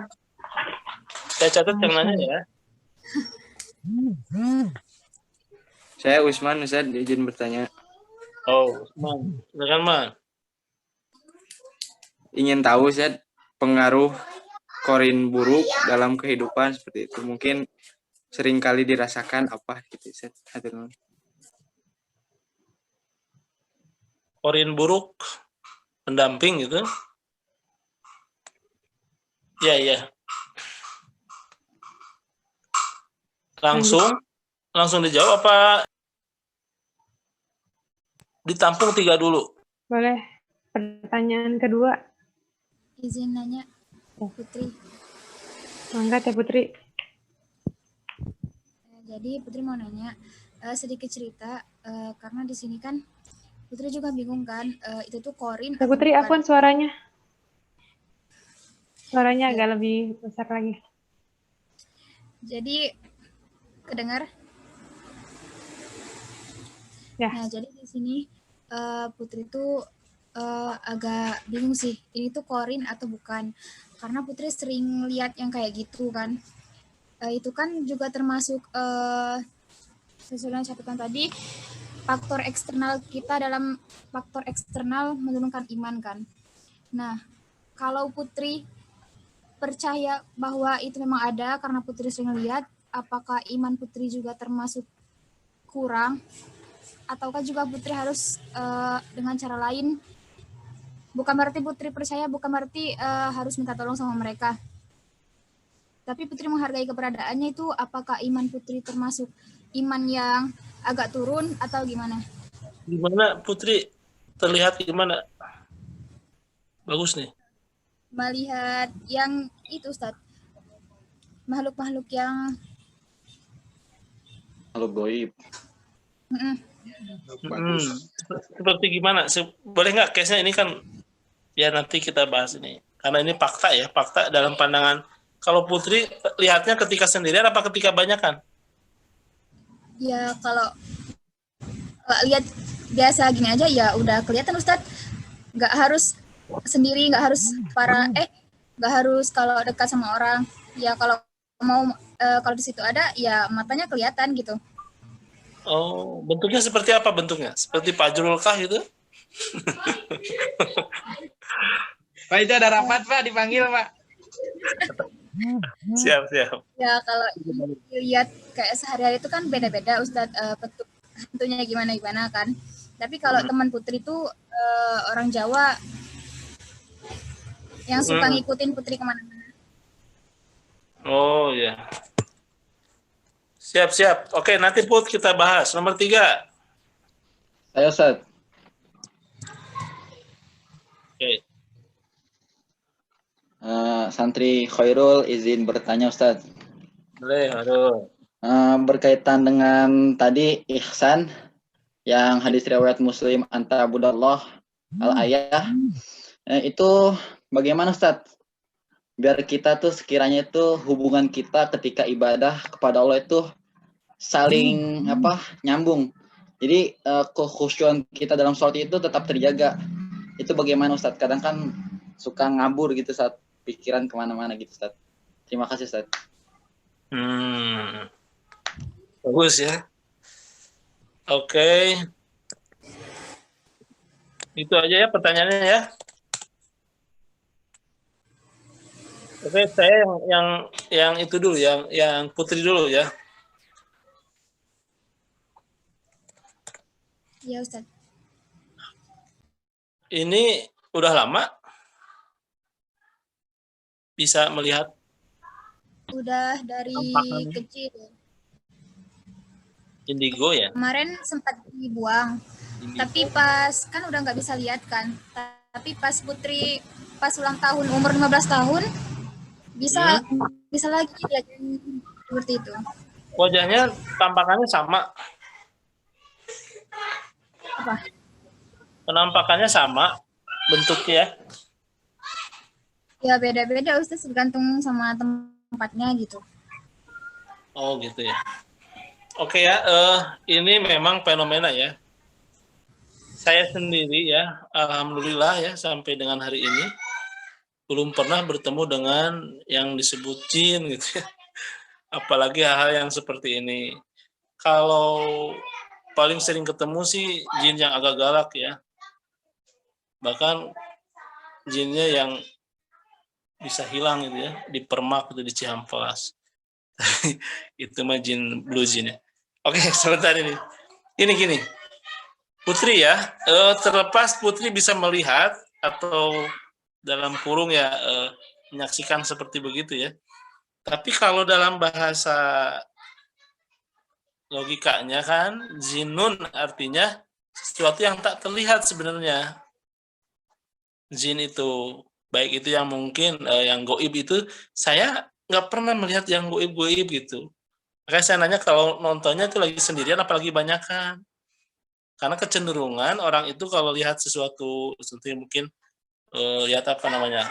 Saya catat yang nanya ya. Saya Usman, Ustadz, izin bertanya. Oh, Usman. Silakan, Man. Ingin tahu, Ustadz, pengaruh korin buruk dalam kehidupan seperti itu. Mungkin sering kali dirasakan apa gitu, Ustadz. Korin buruk, pendamping gitu. Ya. Langsung dijawab apa ditampung 3 dulu? Boleh. Pertanyaan kedua. Izin nanya, Putri. Mangga Teh Putri. Jadi Putri mau nanya sedikit cerita karena di sini kan Putri juga bingung kan itu tuh korin. Teh Putri, afwan suaranya. Suaranya agak lebih besar lagi. Jadi kedengar? Ya. Nah, jadi di sini Putri tuh agak bingung sih. Ini tuh korin atau bukan? Karena Putri sering lihat yang kayak gitu kan. Itu kan juga termasuk sesuai dengan catatan tadi, faktor eksternal kita dalam faktor eksternal menurunkan iman kan. Nah, kalau Putri percaya bahwa itu memang ada karena Putri sering lihat, apakah iman Putri juga termasuk kurang? Ataukah juga Putri harus dengan cara lain? Bukan berarti Putri percaya, bukan berarti harus minta tolong sama mereka. Tapi Putri menghargai keberadaannya itu, apakah iman Putri termasuk iman yang agak turun atau gimana? Gimana Putri? Terlihat gimana? Bagus nih. Melihat yang itu Ustadz, makhluk-makhluk yang Makhluk goib. Seperti gimana? Boleh nggak case-nya ini kan ya nanti kita bahas ini. Karena ini fakta ya, fakta dalam pandangan. Kalau Putri lihatnya ketika sendirian apa ketika banyakan? Ya kalau lihat biasa gini aja ya udah kelihatan Ustadz. Nggak harus sendiri, nggak harus nggak harus kalau dekat sama orang. Ya kalau mau kalau di situ ada, ya matanya kelihatan gitu. Oh, bentuknya seperti apa bentuknya? Seperti Pak Jurul kah itu? Pak itu ada rapat Pak, dipanggil Pak. Siap, siap. Ya kalau dilihat kayak sehari-hari itu kan beda-beda Ustadz, bentuk hantunya gimana kan. Tapi kalau teman Putri itu orang Jawa yang suka ngikutin Putri kemana-mana. Oh ya. Siap. Oke, nanti Put kita bahas. Nomor 3. Saya Ustaz. Oke. Santri Khairul izin bertanya Ustaz. Boleh, aduh. Berkaitan dengan tadi ihsan yang hadis riwayat Muslim anta abudallah al-ayah, itu bagaimana Ustaz? Biar kita tuh sekiranya itu hubungan kita ketika ibadah kepada Allah itu saling nyambung. Jadi kekhusyuan kita dalam sholat itu tetap terjaga. Itu bagaimana Ustaz? Kadang kan suka ngabur gitu saat pikiran kemana-mana gitu Ustaz. Terima kasih Ustaz. Bagus ya. Oke. Itu aja ya pertanyaannya ya. Oke, saya yang itu dulu, yang Putri dulu ya. Iya Ustadz. Ini udah lama bisa melihat? Udah dari Tampakan. kecil. Indigo ya? Kemarin sempat dibuang, tapi pas kan udah nggak bisa lihat kan. Tapi pas Putri pas ulang tahun umur 15 tahun bisa lagi lihat seperti itu. Wajahnya tampakannya sama. Apa? Penampakannya sama bentuknya. Ya beda-beda Ustaz, tergantung sama tempatnya gitu. Oh gitu ya. Oke ya, ini memang fenomena ya. Saya sendiri ya, alhamdulillah ya sampai dengan hari ini belum pernah bertemu dengan yang disebut jin gitu ya. Apalagi hal-hal yang seperti ini. Kalau paling sering ketemu sih jin yang agak galak ya. Bahkan jinnya yang bisa hilang gitu ya, di Permak itu di Cihampelas. Itu mah jin blue jin ya. Oke, sebentar ini. Ini gini. Putri ya, terlepas Putri bisa melihat atau dalam kurung ya menyaksikan seperti begitu ya. Tapi kalau dalam bahasa logikanya kan, jinun artinya sesuatu yang tak terlihat sebenarnya. Jin itu, baik itu yang mungkin yang goib itu, saya nggak pernah melihat yang goib-goib gitu. Makanya saya nanya kalau nontonnya itu lagi sendirian apalagi banyakan. Karena kecenderungan orang itu kalau lihat sesuatu yang mungkin lihat apa namanya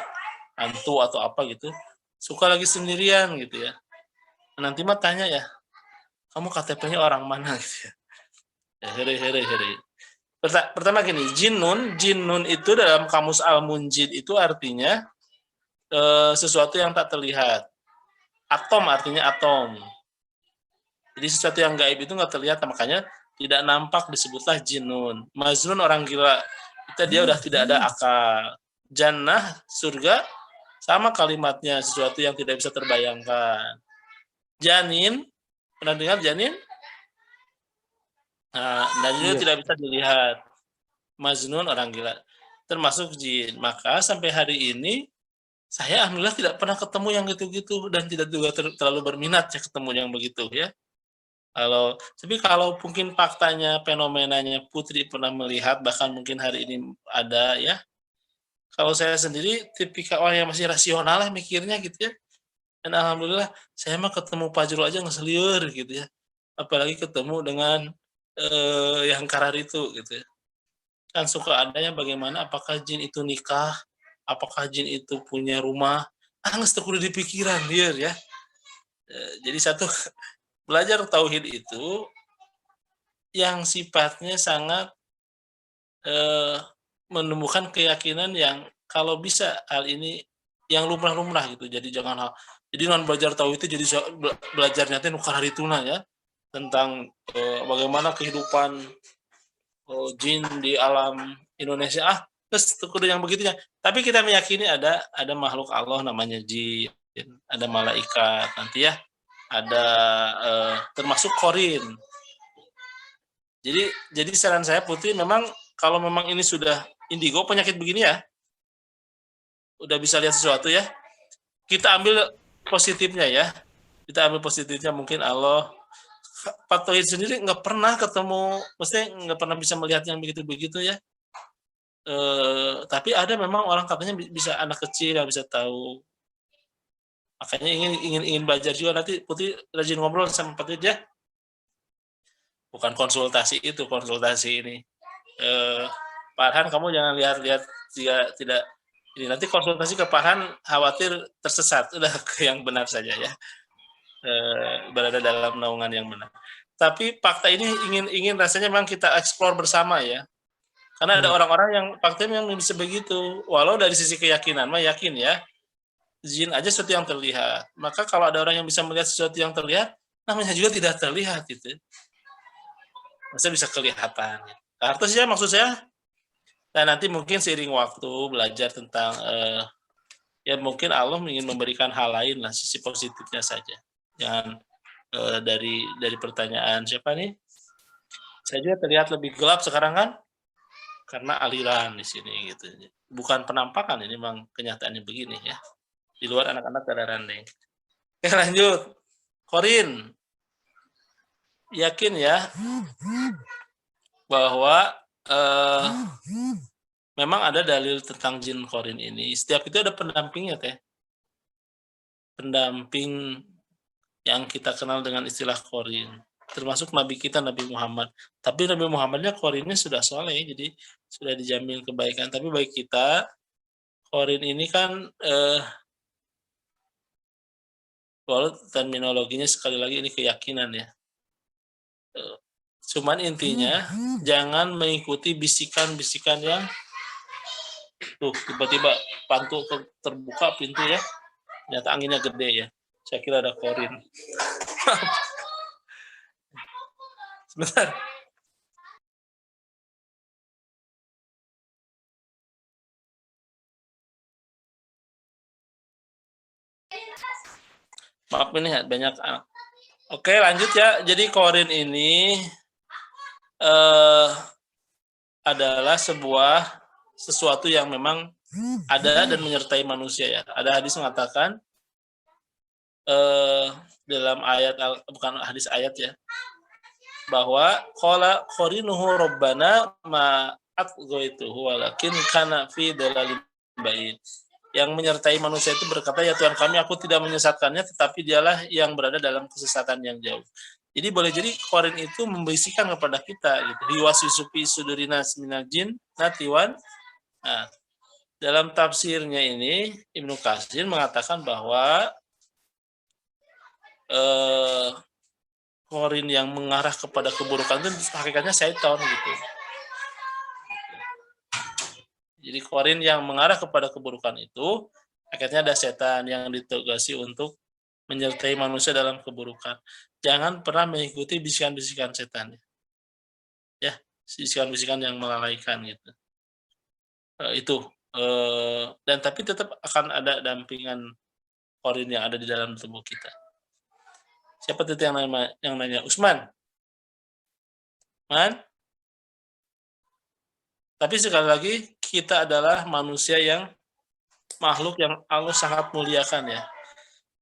hantu atau apa gitu, suka lagi sendirian gitu ya. Nanti mah tanya ya, kamu KTP-nya orang mana gitu ya. Here. Pertama gini, jinnun itu dalam kamus Al-Munjid itu artinya sesuatu yang tak terlihat. Atom artinya atom. Jadi sesuatu yang gaib itu nggak terlihat, makanya tidak nampak disebutlah jinnun. Majnun orang gila, kita dia udah tidak ada akal. Jannah surga sama kalimatnya, sesuatu yang tidak bisa terbayangkan. Janin, pernah dengar janin? Nah, janin itu tidak bisa dilihat. Majnun orang gila, termasuk jin. Maka sampai hari ini saya alhamdulillah tidak pernah ketemu yang gitu-gitu dan tidak juga terlalu berminat ya ketemu yang begitu ya. Tapi kalau mungkin faktanya, fenomenanya Putri pernah melihat, bahkan mungkin hari ini ada ya. Kalau saya sendiri tipikal orang yang masih rasional lah mikirnya gitu ya. Dan alhamdulillah saya mah ketemu Pak Jurul aja ngeseliur gitu ya. Apalagi ketemu dengan yang karar itu gitu ya. Kan suka adanya bagaimana apakah jin itu nikah, apakah jin itu punya rumah. Nges kudu di pikiran dia ya. Jadi satu belajar tauhid itu yang sifatnya sangat menumbuhkan keyakinan yang kalau bisa hal ini yang lumrah-lumrah gitu. Jadi jangan jadi non belajar tauhid itu jadi belajarnya teh nukar hari tuna ya, tentang bagaimana kehidupan jin di alam Indonesia. Terus kudu yang begitunya. Tapi kita meyakini ada makhluk Allah namanya jin, ada malaikat nanti ya, ada termasuk korin. Jadi saran saya Putri, memang kalau memang ini sudah indigo penyakit begini ya, udah bisa lihat sesuatu ya, kita ambil positifnya ya. Kita ambil positifnya, mungkin Allah. Pak Tauhid sendiri nggak pernah ketemu, maksudnya nggak pernah bisa melihat yang begitu-begitu ya. Tapi ada memang orang katanya bisa, anak kecil yang bisa tahu. Makanya ingin belajar juga, nanti Putri rajin ngobrol sama Pak Tauhid ya. Bukan konsultasi itu, konsultasi ini. Pak Arhan, kamu jangan lihat-lihat tidak ini, nanti konsultasi ke Pak Arhan khawatir tersesat, udah ke yang benar saja ya. Berada dalam naungan yang benar. Tapi fakta ini ingin rasanya memang kita eksplor bersama ya. Karena ada orang-orang yang faktanya memang bisa begitu. Walau dari sisi keyakinan mah yakin ya, jin aja sesuatu yang terlihat. Maka kalau ada orang yang bisa melihat sesuatu yang terlihat, namanya juga tidak terlihat gitu. Masa bisa kelihatan. Artinya ya, maksud saya, nah nanti mungkin seiring waktu belajar tentang ya mungkin Allah ingin memberikan hal lain lah, sisi positifnya saja. Jangan dari pertanyaan siapa nih? Saya juga terlihat lebih gelap sekarang kan? Karena aliran di sini gitu. Bukan penampakan, ini memang kenyataannya begini ya. Di luar anak-anak ada randeng. Oke, lanjut. Korin. Yakin ya bahwa memang ada dalil tentang jin korin ini. Setiap itu ada pendampingnya teh. Pendamping yang kita kenal dengan istilah korin, termasuk Nabi kita Nabi Muhammad. Tapi Nabi Muhammadnya korinnya sudah soleh, jadi sudah dijamin kebaikan. Tapi baik kita, korin ini kan walau terminologinya sekali lagi ini keyakinan ya. Cuman intinya jangan mengikuti bisikan-bisikan yang tuh tiba-tiba pantu terbuka pintu ya, ternyata anginnya gede ya. Saya kira ada korin. Sebentar. Maaf ini banyak. Oke, lanjut ya. Jadi korin ini adalah sesuatu yang memang ada dan menyertai manusia ya. Ada hadis mengatakan dalam ayat, bukan hadis ayat ya, bahwa qala qarinuhu rabbana ma atghaituhu walakin kana fi dalalin ba'id. Yang menyertai manusia itu berkata, ya Tuhan kami, aku tidak menyesatkannya, tetapi dialah yang berada dalam kesesatan yang jauh. Jadi boleh jadi korin itu membisikkan kepada kita gitu. Hiwasisupi sudurina minal jin natiwan. Nah, dalam tafsirnya ini Ibnu Katsir mengatakan bahwa korin yang mengarah kepada keburukan itu hakikatnya syaitan gitu. Jadi korin yang mengarah kepada keburukan itu hakikatnya ada setan yang ditugasi untuk menyertai manusia dalam keburukan. Jangan pernah mengikuti bisikan-bisikan setan. Ya, bisikan-bisikan yang melalaikan gitu. Itu. Dan tapi tetap akan ada dampingan korin yang ada di dalam tubuh kita. Siapa itu yang nanya? Usman? Man? Tapi sekali lagi, kita adalah manusia yang makhluk yang Allah sangat muliakan ya.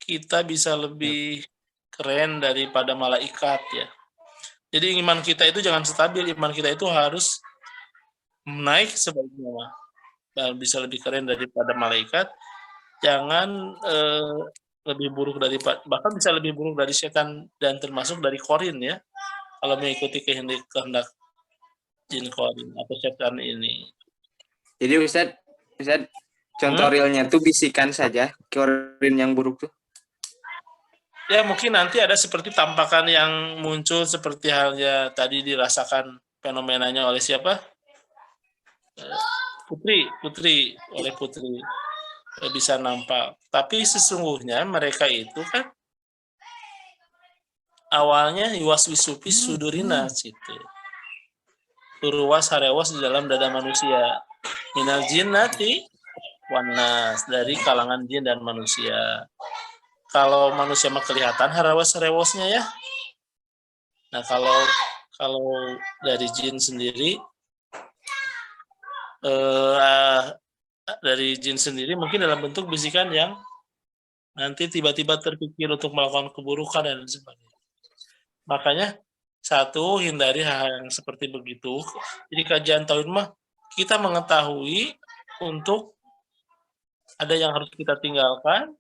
Kita bisa lebih keren daripada malaikat ya. Jadi iman kita itu jangan stabil, iman kita itu harus naik sebaliknya. Bisa lebih keren daripada malaikat. Jangan lebih buruk daripada, bahkan bisa lebih buruk dari setan dan termasuk dari korin ya, kalau mengikuti kehendak jin korin atau setan ini. Jadi Ustaz contoh realnya tuh bisikan saja korin yang buruk tuh. Ya mungkin nanti ada seperti tampakan yang muncul seperti halnya tadi dirasakan fenomenanya oleh siapa? Putri. bisa nampak. Tapi sesungguhnya mereka itu kan awalnya yuwaswisu fi sudurina situ. Turwas harewas di dalam dada manusia. Minal jinnati wanas, dari kalangan jin dan manusia. Kalau manusia mah kelihatan harawas-harewasnya ya. Nah, kalau dari jin sendiri mungkin dalam bentuk bisikan yang nanti tiba-tiba terpikir untuk melakukan keburukan dan sebagainya. Makanya satu, hindari hal yang seperti begitu. Jadi kajian tauhid mah kita mengetahui untuk ada yang harus kita tinggalkan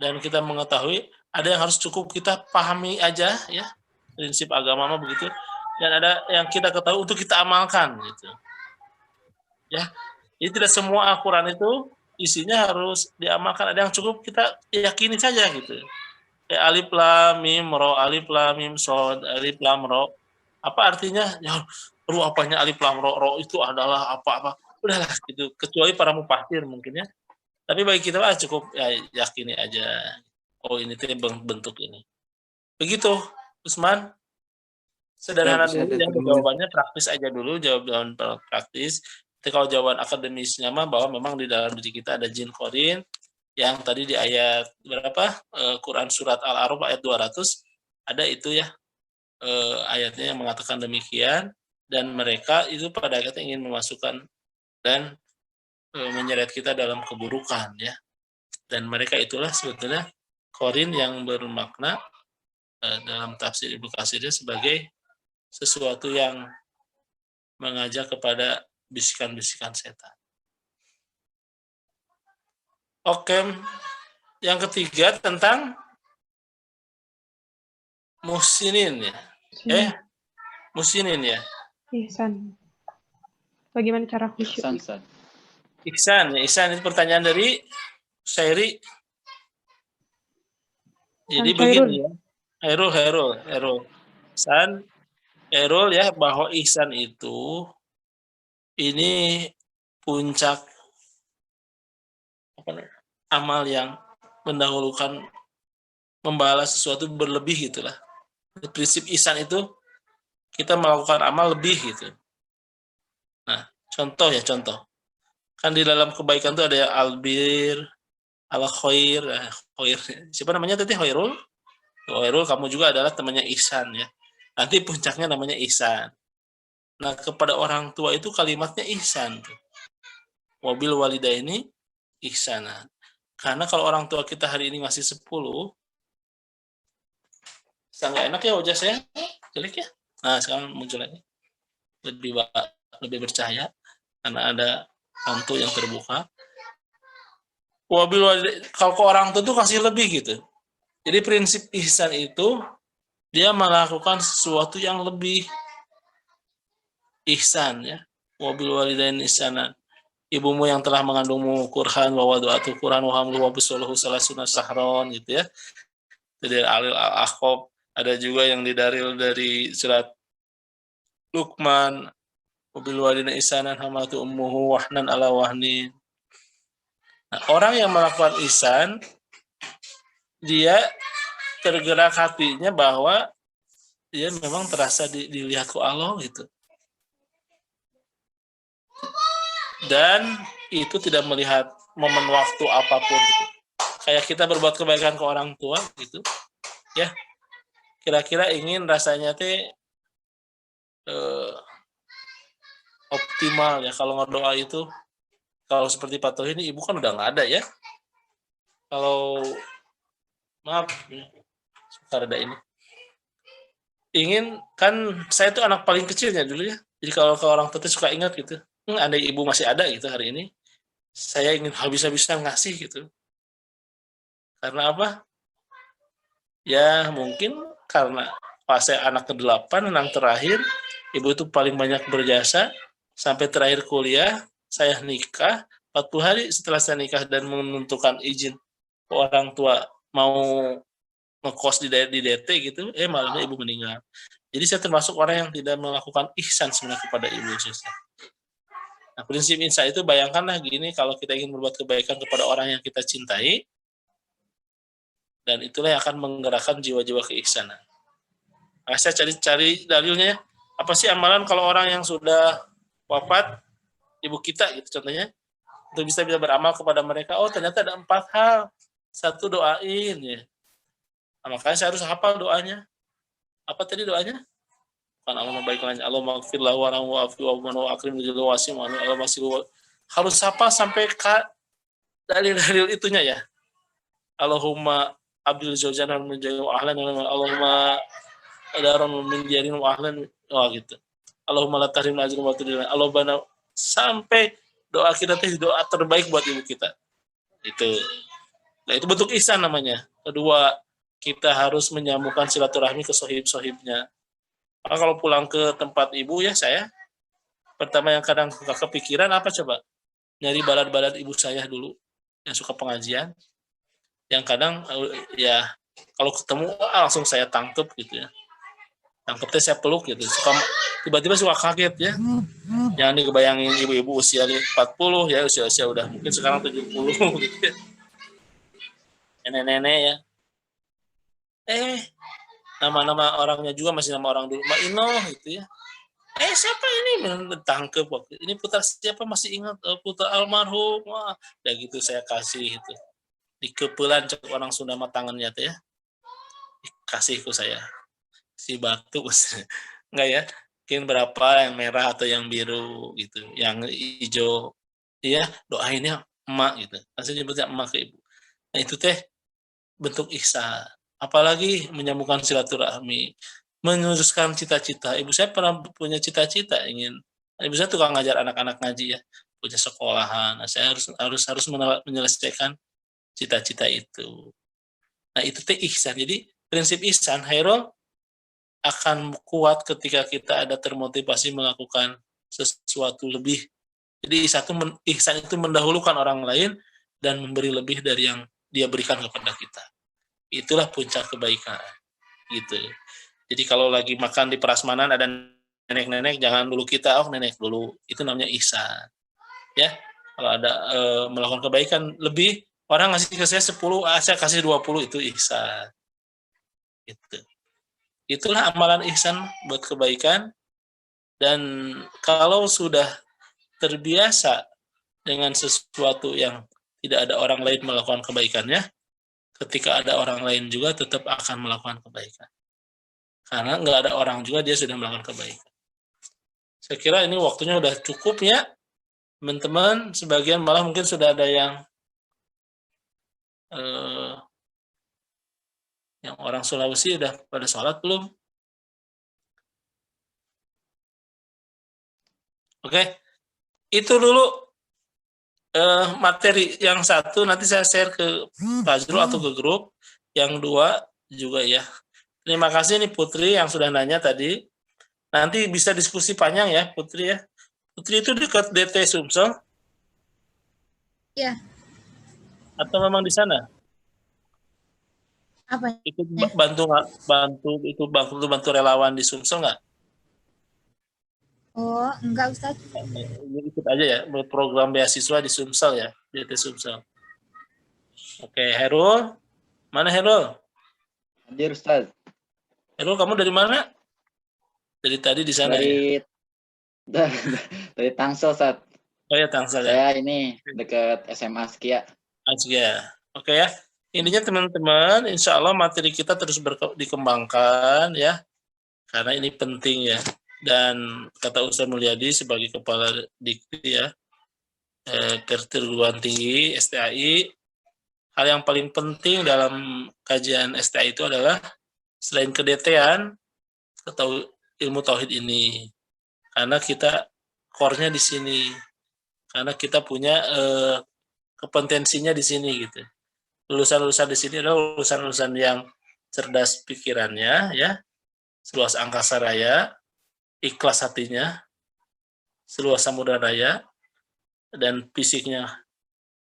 dan kita mengetahui ada yang harus cukup kita pahami aja ya. Prinsip agama mah begitu. Dan ada yang kita ketahui untuk kita amalkan gitu. Ya. Jadi tidak semua Al-Qur'an itu isinya harus diamalkan, ada yang cukup kita yakini saja gitu. Kayak alif lam mim ro, alif lam mim shad, alif lam ro. Apa artinya? Ya, apanya alif lam ro? Ro itu adalah apa-apa. Udahlah gitu. Kecuali para mufasir mungkin ya. Tapi bagi kita cukup ya, yakini aja. Oh, ini tuh bentuk ini. Begitu, Usman. Sederhana dulu ya, jawabannya praktis aja dulu, jawaban praktis. Tapi kalau jawaban akademisnya mah bahwa memang di dalam diri kita ada jin korin yang tadi di ayat berapa? Quran surat Al-A'raf ayat 200 ada itu ya. Ayatnya yang mengatakan demikian, dan mereka itu pada akhirnya ingin memasukkan dan menyeret kita dalam keburukan ya. Dan mereka itulah sebetulnya korin yang bermakna dalam tafsir Ibnu Katsir sebagai sesuatu yang mengajak kepada bisikan-bisikan setan. Oke, yang ketiga tentang muhsinin ya. Muhsinin ya. Ihsan. Bagaimana cara khusyuk? Ihsan ya. Ihsan itu pertanyaan dari Syairi. Jadi begini ya. Hairul. Hairul ya, bahwa ihsan itu ini puncak amal yang mendahulukan membalas sesuatu berlebih gitulah. Prinsip ihsan itu kita melakukan amal lebih gitu. Nah, contoh. Kan di dalam kebaikan itu ada albir, al-khair, khair. Siapa namanya tadi? Khairul? Khairul, kamu juga adalah temannya ihsan ya. Nanti puncaknya namanya ihsan. Nah, kepada orang tua itu kalimatnya ihsan. Wabil walidaini ihsanan. Karena kalau orang tua kita hari ini masih 10, sangat enak ya wajah saya, jelek ya. Nah, sekarang muncul lagi. Lebih bercahaya karena ada lampu yang terbuka. Wabil walidaini, kalau ke orang tua itu kasih lebih gitu. Jadi prinsip ihsan itu dia melakukan sesuatu yang lebih ihsan ya. Wabil walidaini ihsanan. Ibumu yang telah mengandungmu kurhan wa wadu'atu kurhan wa hamlu wa bisaluhu salasuna sahron gitu ya. Dari Alil Al-Ahqab, ada juga yang didaril dari surat Luqman, wabil walidaini ihsanan hamalatu ummuhu wahnan ala wahnin. Nah, orang yang melakukan ihsan dia tergerak hatinya bahwa dia memang terasa dilihat ku Allah gitu. Dan itu tidak melihat momen waktu apapun gitu. Kayak kita berbuat kebaikan ke orang tua gitu. Ya. Kira-kira ingin rasanya optimal ya kalau ngedoa itu. Kalau seperti Pak Tohi ini ibu kan udah nggak ada ya. Kalau maaf suka ada ini. Ingin kan saya tuh anak paling kecilnya dulu ya. Jadi kalau ke orang tua suka ingat gitu. Andai ibu masih ada gitu hari ini, saya ingin habis-habisan ngasih gitu. Karena apa? Ya mungkin karena pas saya anak ke-8, anak terakhir, ibu itu paling banyak berjasa, sampai terakhir kuliah, saya nikah, 40 hari setelah saya nikah dan menentukan izin ke orang tua mau ngekos di DT gitu, malamnya ibu meninggal. Jadi saya termasuk orang yang tidak melakukan ihsan sebenarnya kepada ibu saya. Nah, prinsip ihsan itu bayangkanlah gini, kalau kita ingin berbuat kebaikan kepada orang yang kita cintai, dan itulah yang akan menggerakkan jiwa-jiwa keihsanan. Nah, saya cari dalilnya ya. Apa sih amalan kalau orang yang sudah wafat, ibu kita gitu contohnya, untuk bisa beramal kepada mereka, oh ternyata ada 4 hal. 1, doain ya. Nah, makanya saya harus hafal doanya. Apa tadi doanya? Kan Allah membaikkan Allah maghfir lahu warhamhu wa'fu wa akrim bil wasim Allah masih harus hafal sampai dalil-dalil itunya ya. Allahumma abdul zawjana min jawab ahlan Allahumma adaron min diarin wa ahlan gitu. Allahumma la tahrim ajrin wa tudina Allahumma sampai doa kita itu doa terbaik buat ibu kita. Itu. Nah, itu bentuk ihsan namanya. Kedua, kita harus menyambungkan silaturahmi ke sohib-sohibnya. Maka kalau pulang ke tempat ibu ya saya, pertama yang kadang suka kepikiran apa coba? Nyari balad-balad ibu saya dulu yang suka pengajian. Yang kadang ya kalau ketemu langsung saya tangkep gitu ya. Tangkepnya saya peluk gitu. Tiba-tiba suka kaget ya. Jangan dibayangin ibu-ibu usia 40 ya, usia udah mungkin sekarang 70 gitu ya. Nenek-nenek ya. Nama-nama orangnya juga masih nama orang dulu, Mbak Ino gitu ya. Siapa ini? Tangkep waktu ini putar siapa masih ingat putar almarhum. Wah, udah gitu saya kasih itu. Dikepelan cek orang Sunda mah tangannya tuh ya. Kasih ke saya. Si batu enggak ya? Mungkin berapa yang merah atau yang biru gitu, yang hijau. Iya, doainnya emak gitu. Saya nyebutnya emak ke ibu. Nah, itu teh bentuk ihsan. Apalagi menyambungkan silaturahmi, meneruskan cita-cita. Ibu saya pernah punya cita-cita ingin, ibu saya tukang ngajar anak-anak ngaji ya, punya sekolahan. Nah, saya harus menyelesaikan cita-cita itu. Nah, itu teh ihsan. Jadi prinsip ihsan, Hairul, akan kuat ketika kita ada termotivasi melakukan sesuatu lebih. Jadi ihsan itu mendahulukan orang lain dan memberi lebih dari yang dia berikan kepada kita. Itulah puncak kebaikan gitu. Jadi kalau lagi makan di prasmanan ada nenek-nenek, jangan dulu kita nenek dulu, itu namanya ihsan ya. Kalau ada melakukan kebaikan lebih, orang ngasih ke saya 10, saya kasih 20, itu ihsan gitu. Itulah amalan ihsan buat kebaikan. Dan kalau sudah terbiasa dengan sesuatu yang tidak ada orang lain melakukan kebaikannya, ketika ada orang lain juga tetap akan melakukan kebaikan. Karena nggak ada orang juga dia sudah melakukan kebaikan. Saya kira ini waktunya udah cukup ya, teman-teman. Sebagian malah mungkin sudah ada yang orang Sulawesi udah pada sholat belum? Oke, itu dulu materi yang satu, nanti saya share ke Fazrul atau ke grup. Yang 2 juga ya. Terima kasih nih Putri yang sudah nanya tadi. Nanti bisa diskusi panjang ya Putri ya. Putri itu dekat DT Sumsel? Iya. Atau memang di sana? Apa? Ikut bantu relawan di Sumsel nggak? Oh, enggak Ustaz. Ikut aja ya, program beasiswa di Sumsel ya, DT Sumsel. Oke, Herul. Mana Herul? Hadir Ustaz. Herul, kamu dari mana? Dari tadi di sana ya? Dari Tangsel, Ustaz. Oh ya, Tangsel ya. Saya ini dekat SMA Askia. Askia. Oke ya. Intinya teman-teman, insya Allah materi kita terus dikembangkan ya. Karena ini penting ya. Dan kata Ustaz Mulyadi sebagai kepala Dikti ya, perguruan tinggi STAI, hal yang paling penting dalam kajian STAI itu adalah selain kedetian, ilmu tauhid ini. Karena kita core-nya di sini. Karena kita punya kompetensinya di sini gitu. Lulusan-lulusan di sini adalah lulusan-lulusan yang cerdas pikirannya ya, seluas angkasa raya, ikhlas hatinya, seluas samudra raya, dan fisiknya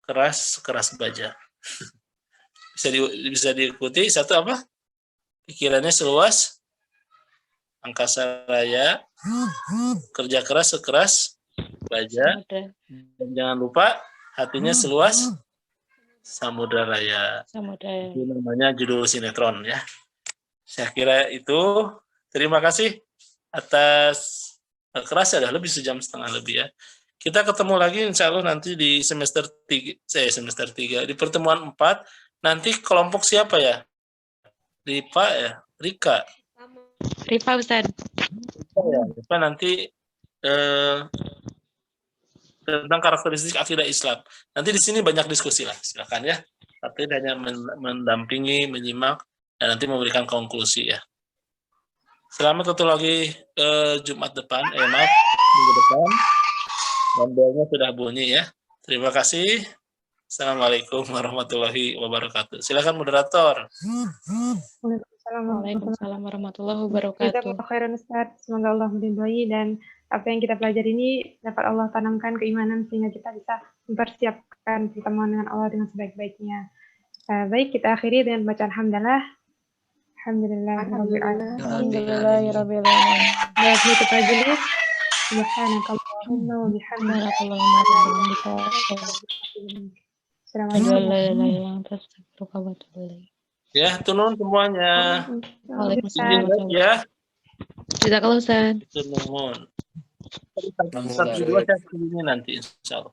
keras baja. Bisa diikuti. Satu apa? Pikirannya seluas angkasa raya, kerja keras sekeras baja. Dan jangan lupa hatinya seluas samudra raya. Itu namanya judul sinetron ya. Saya kira itu. Terima kasih atas kerasa dah lebih sejam setengah lebih ya. Kita ketemu lagi insya Allah nanti di semester 3 di pertemuan 4. Nanti kelompok siapa ya? Rifa ya? Rika. Rifa Ustaz. Rifa nanti tentang karakteristik akidah Islam. Nanti di sini banyak diskusi lah, silakan ya. Tapi hanya mendampingi, menyimak, dan nanti memberikan konklusi ya. Selamat ketemu lagi Jumat depan, maaf, minggu depan. Dan belnya sudah bunyi ya. Terima kasih. Assalamualaikum warahmatullahi wabarakatuh. Silakan moderator. Waalaikumsalam warahmatullahi wabarakatuh. Khairan Ustaz. Semoga Allah meridhai dan apa yang kita pelajari ini dapat Allah tanamkan keimanan sehingga kita bisa mempersiapkan pertemuan dengan Allah dengan sebaik-baiknya. Baik, kita akhiri dengan bacaan hamdalah. Alhamdulillahirabbil alamin. Baik, kita majelis. Subhanakallahumma wa bihamdika. Assalamualaikum. Ya, turun semuanya. Waalaikumsalam. Ya. Jazakallah Ustaz. Turun. Satu dua saya ini nanti insyaallah.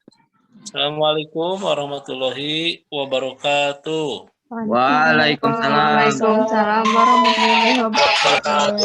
Assalamualaikum warahmatullahi wabarakatuh. Waalaikumsalam. Waalaikumsalam warahmatullahi wabarakatuh.